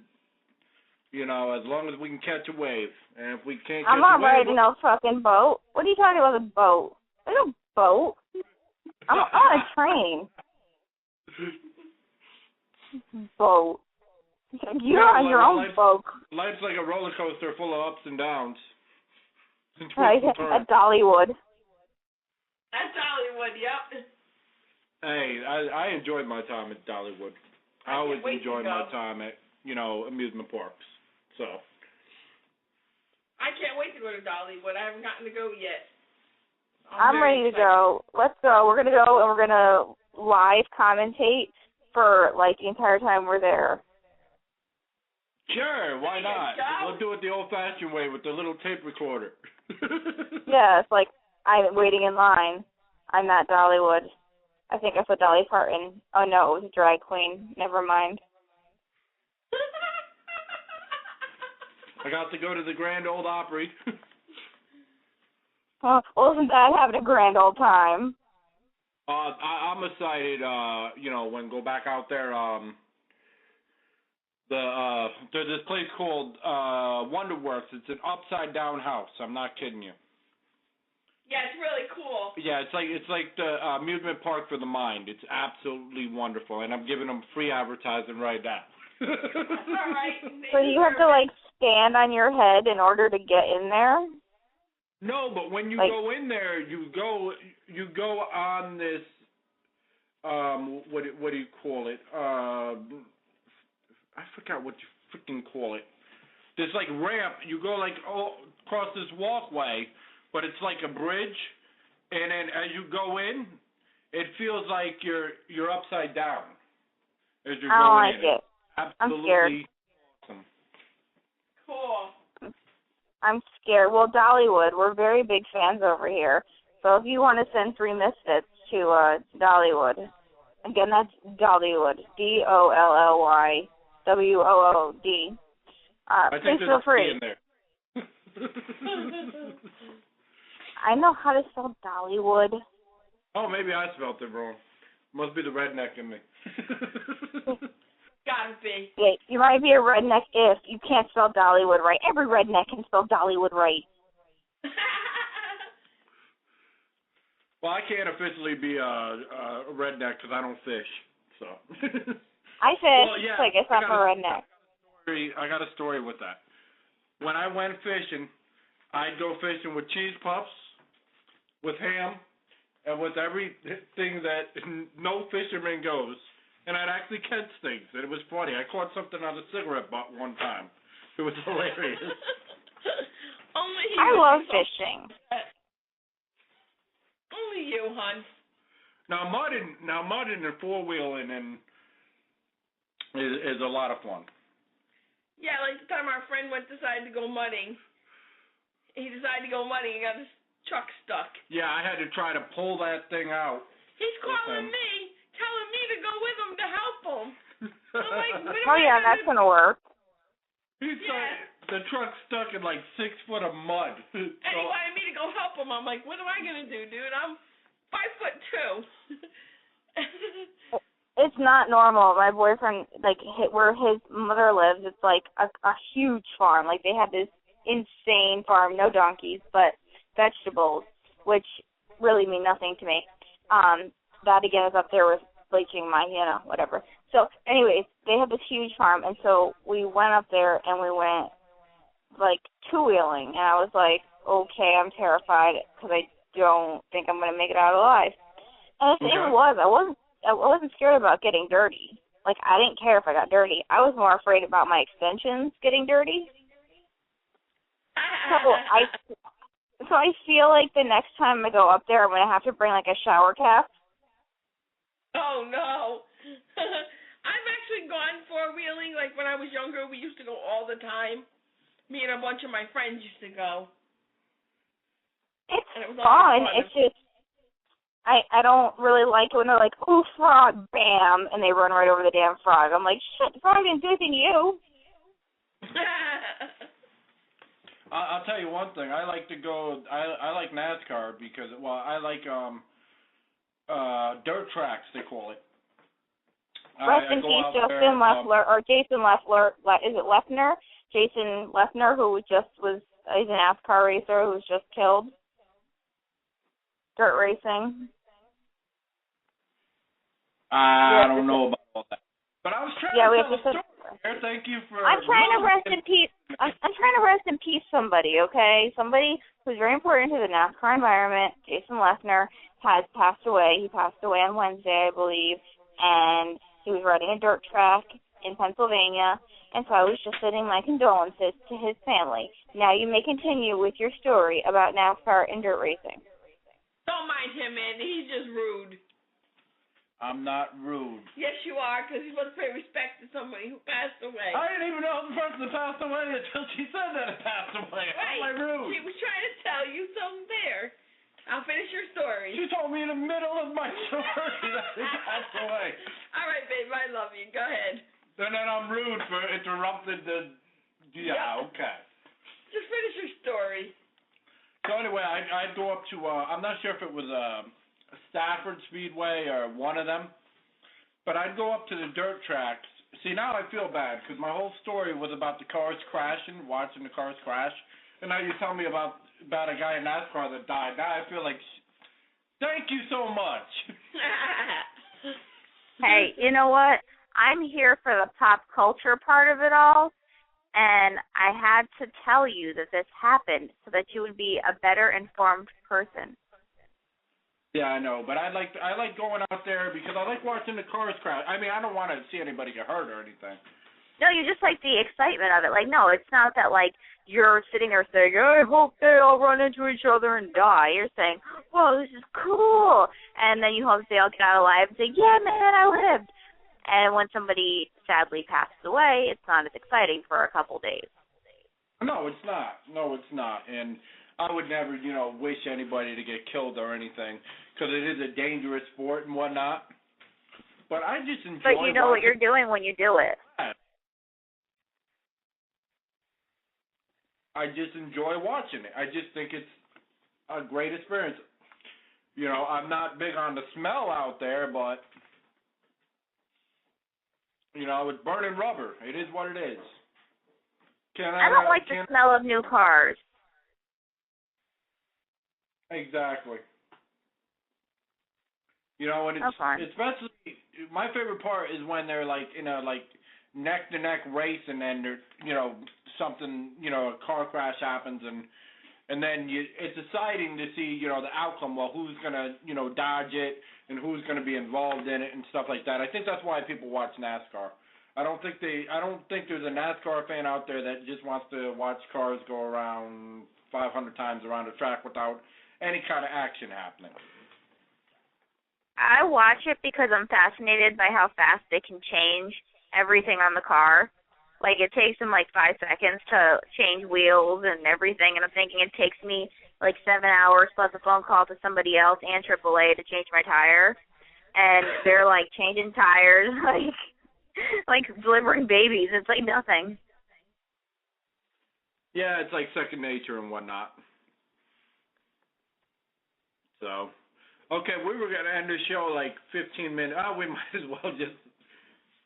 you know, as long as we can catch a wave. And if we can't catch a wave, I'm not riding no fucking boat. What are you talking about? A boat? There's no boat. I'm on a train. Boat. You're on your own boat. Life's like a roller coaster full of ups and downs. At Dollywood. At Dollywood, yep. Hey, I enjoyed my time at Dollywood. I always enjoyed my time at, you know, amusement parks. So. I can't wait to go to Dollywood. I haven't gotten to go yet. I'm ready to go. Let's go. We're going to go and we're going to live commentate for, like, the entire time we're there. Sure, why not? We'll do it the old-fashioned way with the little tape recorder. Yes, like, I'm waiting in line. I'm not Dollywood. I think I put Dolly Parton. Oh, no, it was a drag queen. Never mind. I got to go to the Grand Ole Opry. Well, isn't that having a grand old time? I'm excited, you know, when go back out there, there's this place called Wonderworks. It's an upside-down house. I'm not kidding you. Yeah, it's really cool. Yeah, it's like the amusement park for the mind. It's absolutely wonderful, and I'm giving them free advertising right now. That's all right. So you have to, like, stand on your head in order to get in there? No, but when you go in there, you go on this what do you call it? I forgot what you freaking call it. This like ramp. You go like across this walkway, but it's like a bridge, and then as you go in, it feels like you're upside down as you're going in. I don't like it. Absolutely I'm scared. Awesome. Cool. I'm scared. Well, Dollywood, we're very big fans over here. So if you want to send 3 misfits to Dollywood, again, that's Dollywood, DOLLYWOOD. Please feel free. In there. I know how to spell Dollywood. Oh, maybe I spelled it wrong. Must be the redneck in me. Gotta be. Yeah, you might be a redneck if you can't spell Dollywood right. Every redneck can spell Dollywood right. Well, I can't officially be a redneck because I don't fish. So. I fish. Well, yeah, so I guess I'm a redneck. I got a story with that. When I went fishing, I'd go fishing with cheese puffs, with ham, and with everything that no fisherman goes. And I'd actually catch things, and it was funny. I caught something on a cigarette butt one time. It was hilarious. I love fishing. Only you, hon. Now mudding and four-wheeling is a lot of fun. Yeah, like the time our friend decided to go mudding. He decided to go mudding and got his truck stuck. Yeah, I had to try to pull that thing out. He's calling me, telling me to go with him to help him. I'm like, oh yeah, that's gonna work. He's the truck's stuck in like 6 foot of mud. And he wanted me to go help him. I'm like, what am I gonna do, dude? I'm 5'2". It's not normal. My boyfriend, like, where his mother lives, it's like a huge farm. Like, they have this insane farm, no donkeys, but vegetables, which really mean nothing to me. That, again, is up there with bleaching my, whatever. So, anyways, they have this huge farm, and so we went up there and we went like two-wheeling, and I was like, okay, I'm terrified because I don't think I'm going to make it out alive. And the thing was, I wasn't scared about getting dirty. Like, I didn't care if I got dirty. I was more afraid about my extensions getting dirty. So I feel like the next time I go up there, I'm going to have to bring, like, a shower cap. Oh, no. I've actually gone four-wheeling. Like, when I was younger, we used to go all the time. Me and a bunch of my friends used to go. It's fun. It's just, I don't really like it when they're like, ooh, frog, bam, and they run right over the damn frog. I'm like, shit, the frog didn't do anything to you. I'll tell you one thing. I like to go. I like NASCAR because, well, I like dirt tracks, they call it. Rest in peace, Justin Leffler, or Jason Leffler. Is it Leffner? Jason Leffner, who he's a NASCAR racer who was just killed. Dirt racing. I don't know about all that. But I was trying to tell a story. Thank you for. I'm trying to rest in peace. I'm trying to rest in peace somebody, okay? Somebody who's very important to the NASCAR environment. Jason Leffner has passed away. He passed away on Wednesday, I believe, and he was riding a dirt track in Pennsylvania. And so I was just sending my condolences to his family. Now you may continue with your story about NASCAR and dirt racing. Don't mind him, Andy. He's just rude. I'm not rude. Yes, you are, because you're supposed to pay respect to somebody who passed away. I didn't even know the person that passed away until she said that it passed away. Right. How am I rude? She was trying to tell you something there. I'll finish your story. She told me in the middle of my story that it passed away. All right, babe, I love you. Go ahead. Then I'm rude for interrupting the... Yeah, okay. Just finish your story. So anyway, I'd go up to... I'm not sure if it was Stafford Speedway or one of them, but I'd go up to the dirt tracks. See, now I feel bad because my whole story was about the cars crashing, watching the cars crash, and now you tell me about a guy in NASCAR that died. Now I feel like, thank you so much. Hey, you know what? I'm here for the pop culture part of it all, and I had to tell you that this happened so that you would be a better informed person. Yeah, I know, but I like going out there because I like watching the cars crash. I mean, I don't want to see anybody get hurt or anything. No, you just like the excitement of it. Like, no, it's not that, like, you're sitting there saying, I hope they all run into each other and die. You're saying, whoa, this is cool. And then you hope they all get out alive and say, yeah, man, I lived. And when somebody sadly passes away, it's not as exciting for a couple days. No, it's not. No, it's not. And I would never, wish anybody to get killed or anything because it is a dangerous sport and whatnot. But I just enjoy. But you know what you're doing when you do it. I just enjoy watching it. I just think it's a great experience. I'm not big on the smell out there, but it's burning rubber. It is what it is. I don't like the smell of new cars. Exactly. And it's especially my favorite part is when they're like neck to neck race, and then they're something a car crash happens, and then it's exciting to see the outcome. Well, who's gonna dodge it and who's gonna be involved in it and stuff like that. I think that's why people watch NASCAR. I don't think there's a NASCAR fan out there that just wants to watch cars go around 500 times around a track without any kind of action happening. I watch it because I'm fascinated by how fast they can change everything on the car. Like, it takes them 5 seconds to change wheels and everything, and I'm thinking it takes me 7 hours plus a phone call to somebody else and AAA to change my tire. And they're changing tires, like delivering babies. It's like nothing. Yeah, it's like second nature and whatnot. So, okay, we were going to end the show 15 minutes. We might as well just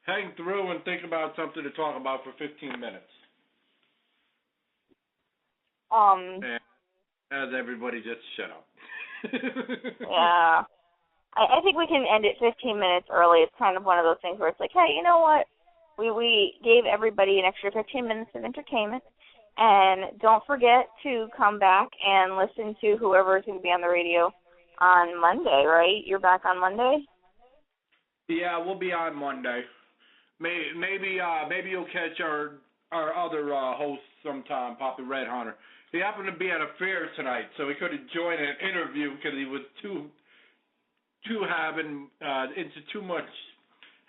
hang through and think about something to talk about for 15 minutes. And as everybody just shut up. Yeah. I think we can end it 15 minutes early. It's kind of one of those things where it's like, hey, you know what? We gave everybody an extra 15 minutes of entertainment. And don't forget to come back and listen to whoever is going to be on the radio on Monday, right? You're back on Monday? Yeah, we'll be on Monday. Maybe you'll catch our other host sometime, Poppy Red Hunter. He happened to be at a fair tonight, so he couldn't join an interview because he was too into too much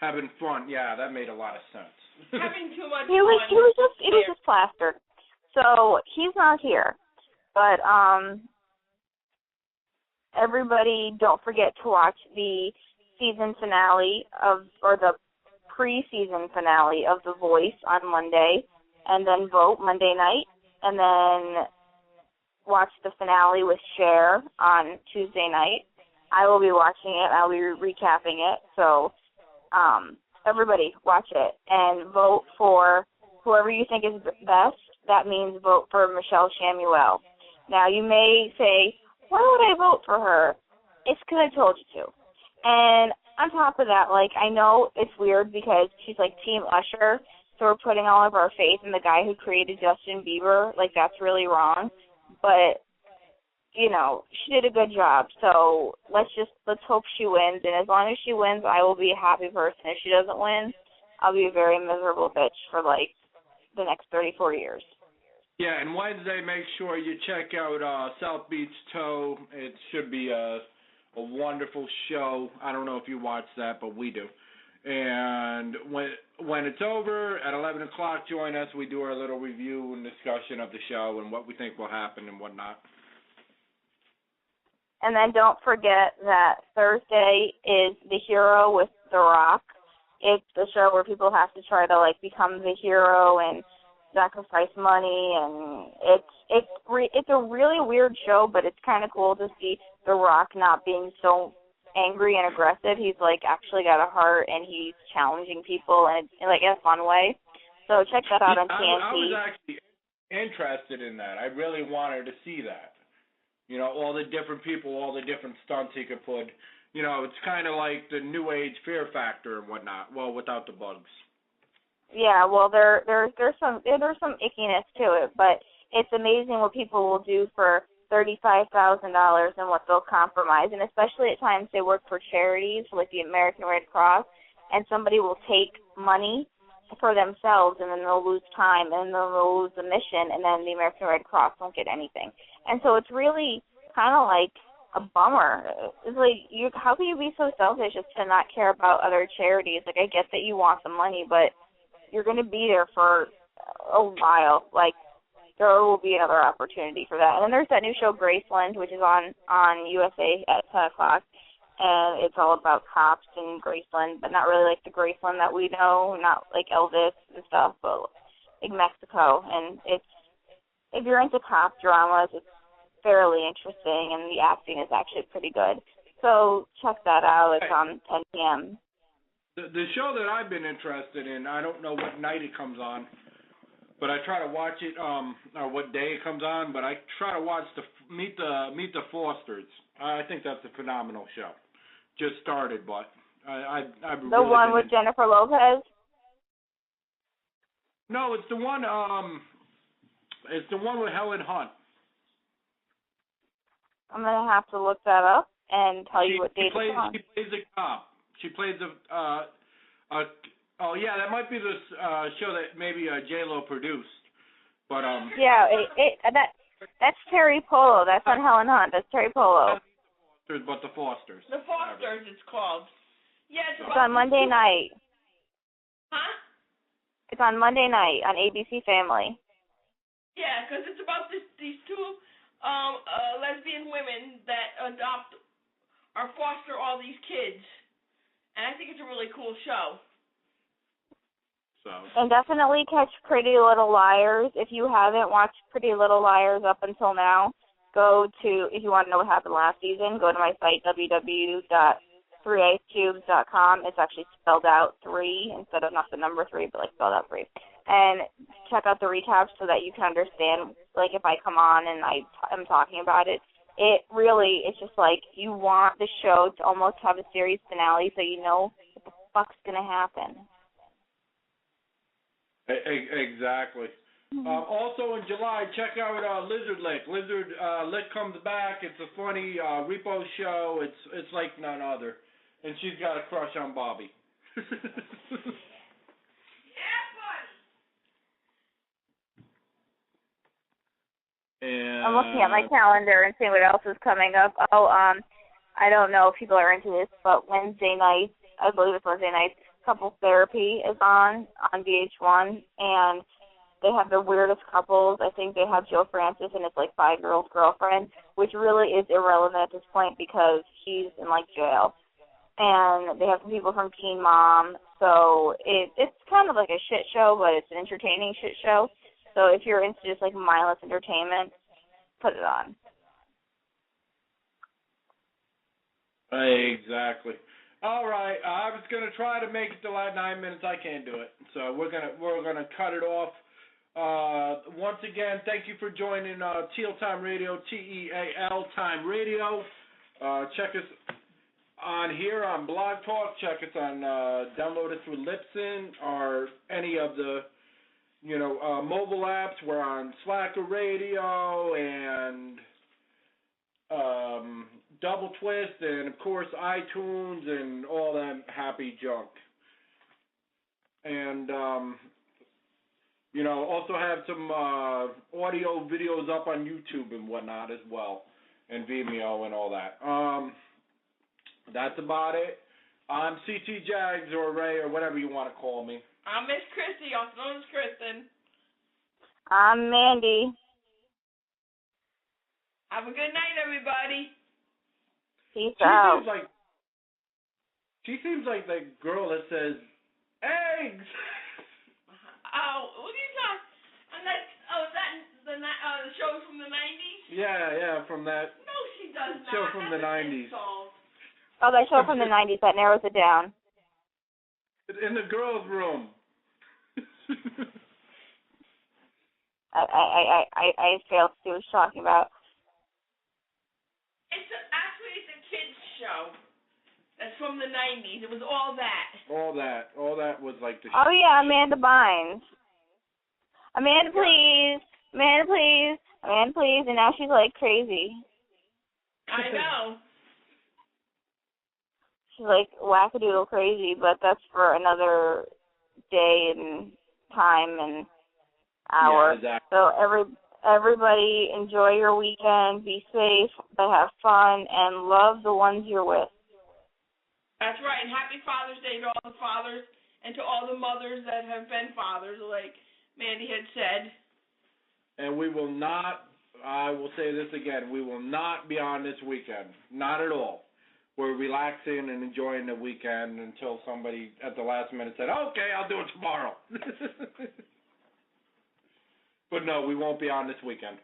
having fun. Yeah, that made a lot of sense. Having too much It was just plastered. So he's not here. But everybody don't forget to watch the season finale or the pre-season finale of The Voice on Monday, and then vote Monday night, and then watch the finale with Cher on Tuesday night. I will be watching it. I'll be recapping it. So everybody watch it and vote for whoever you think is best. That means vote for Michelle Shamuel. Now, you may say, why would I vote for her? It's because I told you to. And on top of that, like, I know it's weird because she's like Team Usher, so we're putting all of our faith in the guy who created Justin Bieber. Like, that's really wrong. But, you know, she did a good job. So let's hope she wins. And as long as she wins, I will be a happy person. If she doesn't win, I'll be a very miserable bitch for, like, the next 34 years. Yeah, and Wednesday, make sure you check out South Beach Toe. It should be a wonderful show. I don't know if you watch that, but we do. And when it's over, at 11 o'clock, join us. We do our little review and discussion of the show and what we think will happen and whatnot. And then don't forget that Thursday is The Hero with The Rock. It's the show where people have to try to, like, become the hero and sacrifice money, and it's a really weird show, but it's kind of cool to see The Rock not being so angry and aggressive. He's, like, actually got a heart, and he's challenging people in like, in a fun way. So check that out on TNT. I was actually interested in that. I really wanted to see that. You know, all the different people, all the different stunts he could put. You know, it's kind of like the New Age Fear Factor and whatnot. Well, without the bugs. Yeah, well, there's some ickiness to it, but it's amazing what people will do for $35,000 and what they'll compromise, and especially at times they work for charities like the American Red Cross, and somebody will take money for themselves, and then they'll lose time, and then they'll lose the mission, and then the American Red Cross won't get anything. And so it's really kind of like a bummer. It's like, how can you be so selfish as to not care about other charities? Like, I get that you want the money, but you're going to be there for a while. Like, there will be another opportunity for that. And then there's that new show, Graceland, which is on USA at 10 o'clock. And it's all about cops in Graceland, but not really like the Graceland that we know, not like Elvis and stuff, but like Mexico. And if you're into cop dramas, it's fairly interesting, and the acting is actually pretty good. So check that out. It's on 10 p.m. The show that I've been interested in, I don't know what night it comes on, but I try to watch it, or what day it comes on, but I try to watch Meet the Fosters. I think that's a phenomenal show. Just started, but I've The really one with Jennifer Lopez? No, it's the one with Helen Hunt. I'm going to have to look that up and tell you what date it's on. She plays a cop. She plays oh yeah, that might be the show that maybe J-Lo produced. But yeah, that's Terry Polo. That's not Helen Hunt. That's Terry Polo. But the Fosters. The Fosters, it's called. Yeah, it's on Monday night. Huh? It's on Monday night on ABC Family. Yeah, because it's about these two lesbian women that adopt or foster all these kids. And I think it's a really cool show. So. And definitely catch Pretty Little Liars. If you haven't watched Pretty Little Liars up until now, if you want to know what happened last season, go to my site, www.3icecubes.com. It's actually spelled out 3 instead of not the number 3, but like spelled out 3. And check out the recaps so that you can understand, like, if I come on and I'm talking about it, it really, it's just like you want the show to almost have a series finale so you know what the fuck's going to happen. Exactly. Also in July, check out Lizard Lick. Lizard Lick comes back. It's a funny repo show. It's like none other. And she's got a crush on Bobby. And I'm looking at my calendar and seeing what else is coming up. I don't know if people are into this, but Wednesday night, I believe it's Wednesday night, Couples Therapy is on VH1, and they have the weirdest couples. I think they have Joe Francis and his, 5-year-old girlfriend, which really is irrelevant at this point because he's in, jail. And they have some people from Teen Mom, so it's kind of like a shit show, but it's an entertaining shit show. So if you're into just, mindless entertainment, put it on. Exactly. All right. I was gonna try to make it the last 9 minutes. I can't do it, so we're gonna cut it off. Once again, thank you for joining Teal Time Radio, TEAL Time Radio. Check us on here on Blog Talk. Check us on download it through Libsyn or any of the mobile apps. We're on Slacker Radio and Double Twist and, of course, iTunes and all that happy junk. And, also have some audio videos up on YouTube and whatnot as well, and Vimeo and all that. That's about it. I'm CT Jags or Ray or whatever you want to call me. I'm Miss Christy, also known as Kristen. I'm Mandy. Have a good night, everybody. Peace out. She seems like the girl that says, eggs! Oh, what are you talking? The show from the 90s? Yeah, from that. No, she does not. Show from the 90s. Oh, that show from the 90s, that narrows it down. In the girls' room. I failed to see what you're talking about. It's a kids show. That's from the 90s. It was all that. All that was like the. Oh yeah, Amanda Bynes. Amanda, please. Amanda, please. Amanda, please. And now she's crazy. I know. She's wackadoodle crazy, but that's for another day and time and hour. Yeah, exactly. So everybody enjoy your weekend, be safe, but have fun, and love the ones you're with. That's right, and happy Father's Day to all the fathers and to all the mothers that have been fathers, like Mandy had said. And we will not, I will say this again, we will not be on this weekend. Not at all. We're relaxing and enjoying the weekend until somebody at the last minute said, okay, I'll do it tomorrow. But no, we won't be on this weekend.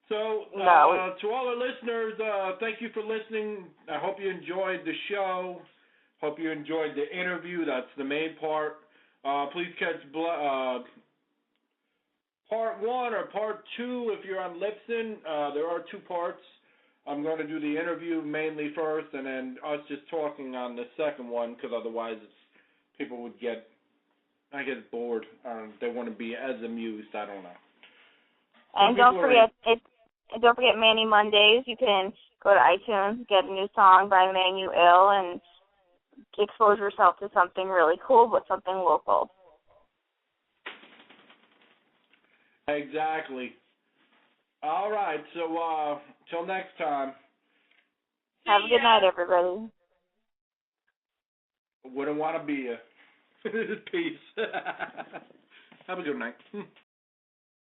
So, to all our listeners, thank you for listening. I hope you enjoyed the show. Hope you enjoyed the interview. That's the main part. Please catch part 1 or part 2 if you're on Libsyn. There are 2 parts. I'm going to do the interview mainly first and then us just talking on the second one because otherwise people would get, bored. They want to be as amused. I don't know. And don't forget Manny Mondays. You can go to iTunes, get a new song by Manuill, and expose yourself to something really cool, but something local. Exactly. All right. So till next time. Have a good night, everybody. Wouldn't want to be you. Peace. Have a good night.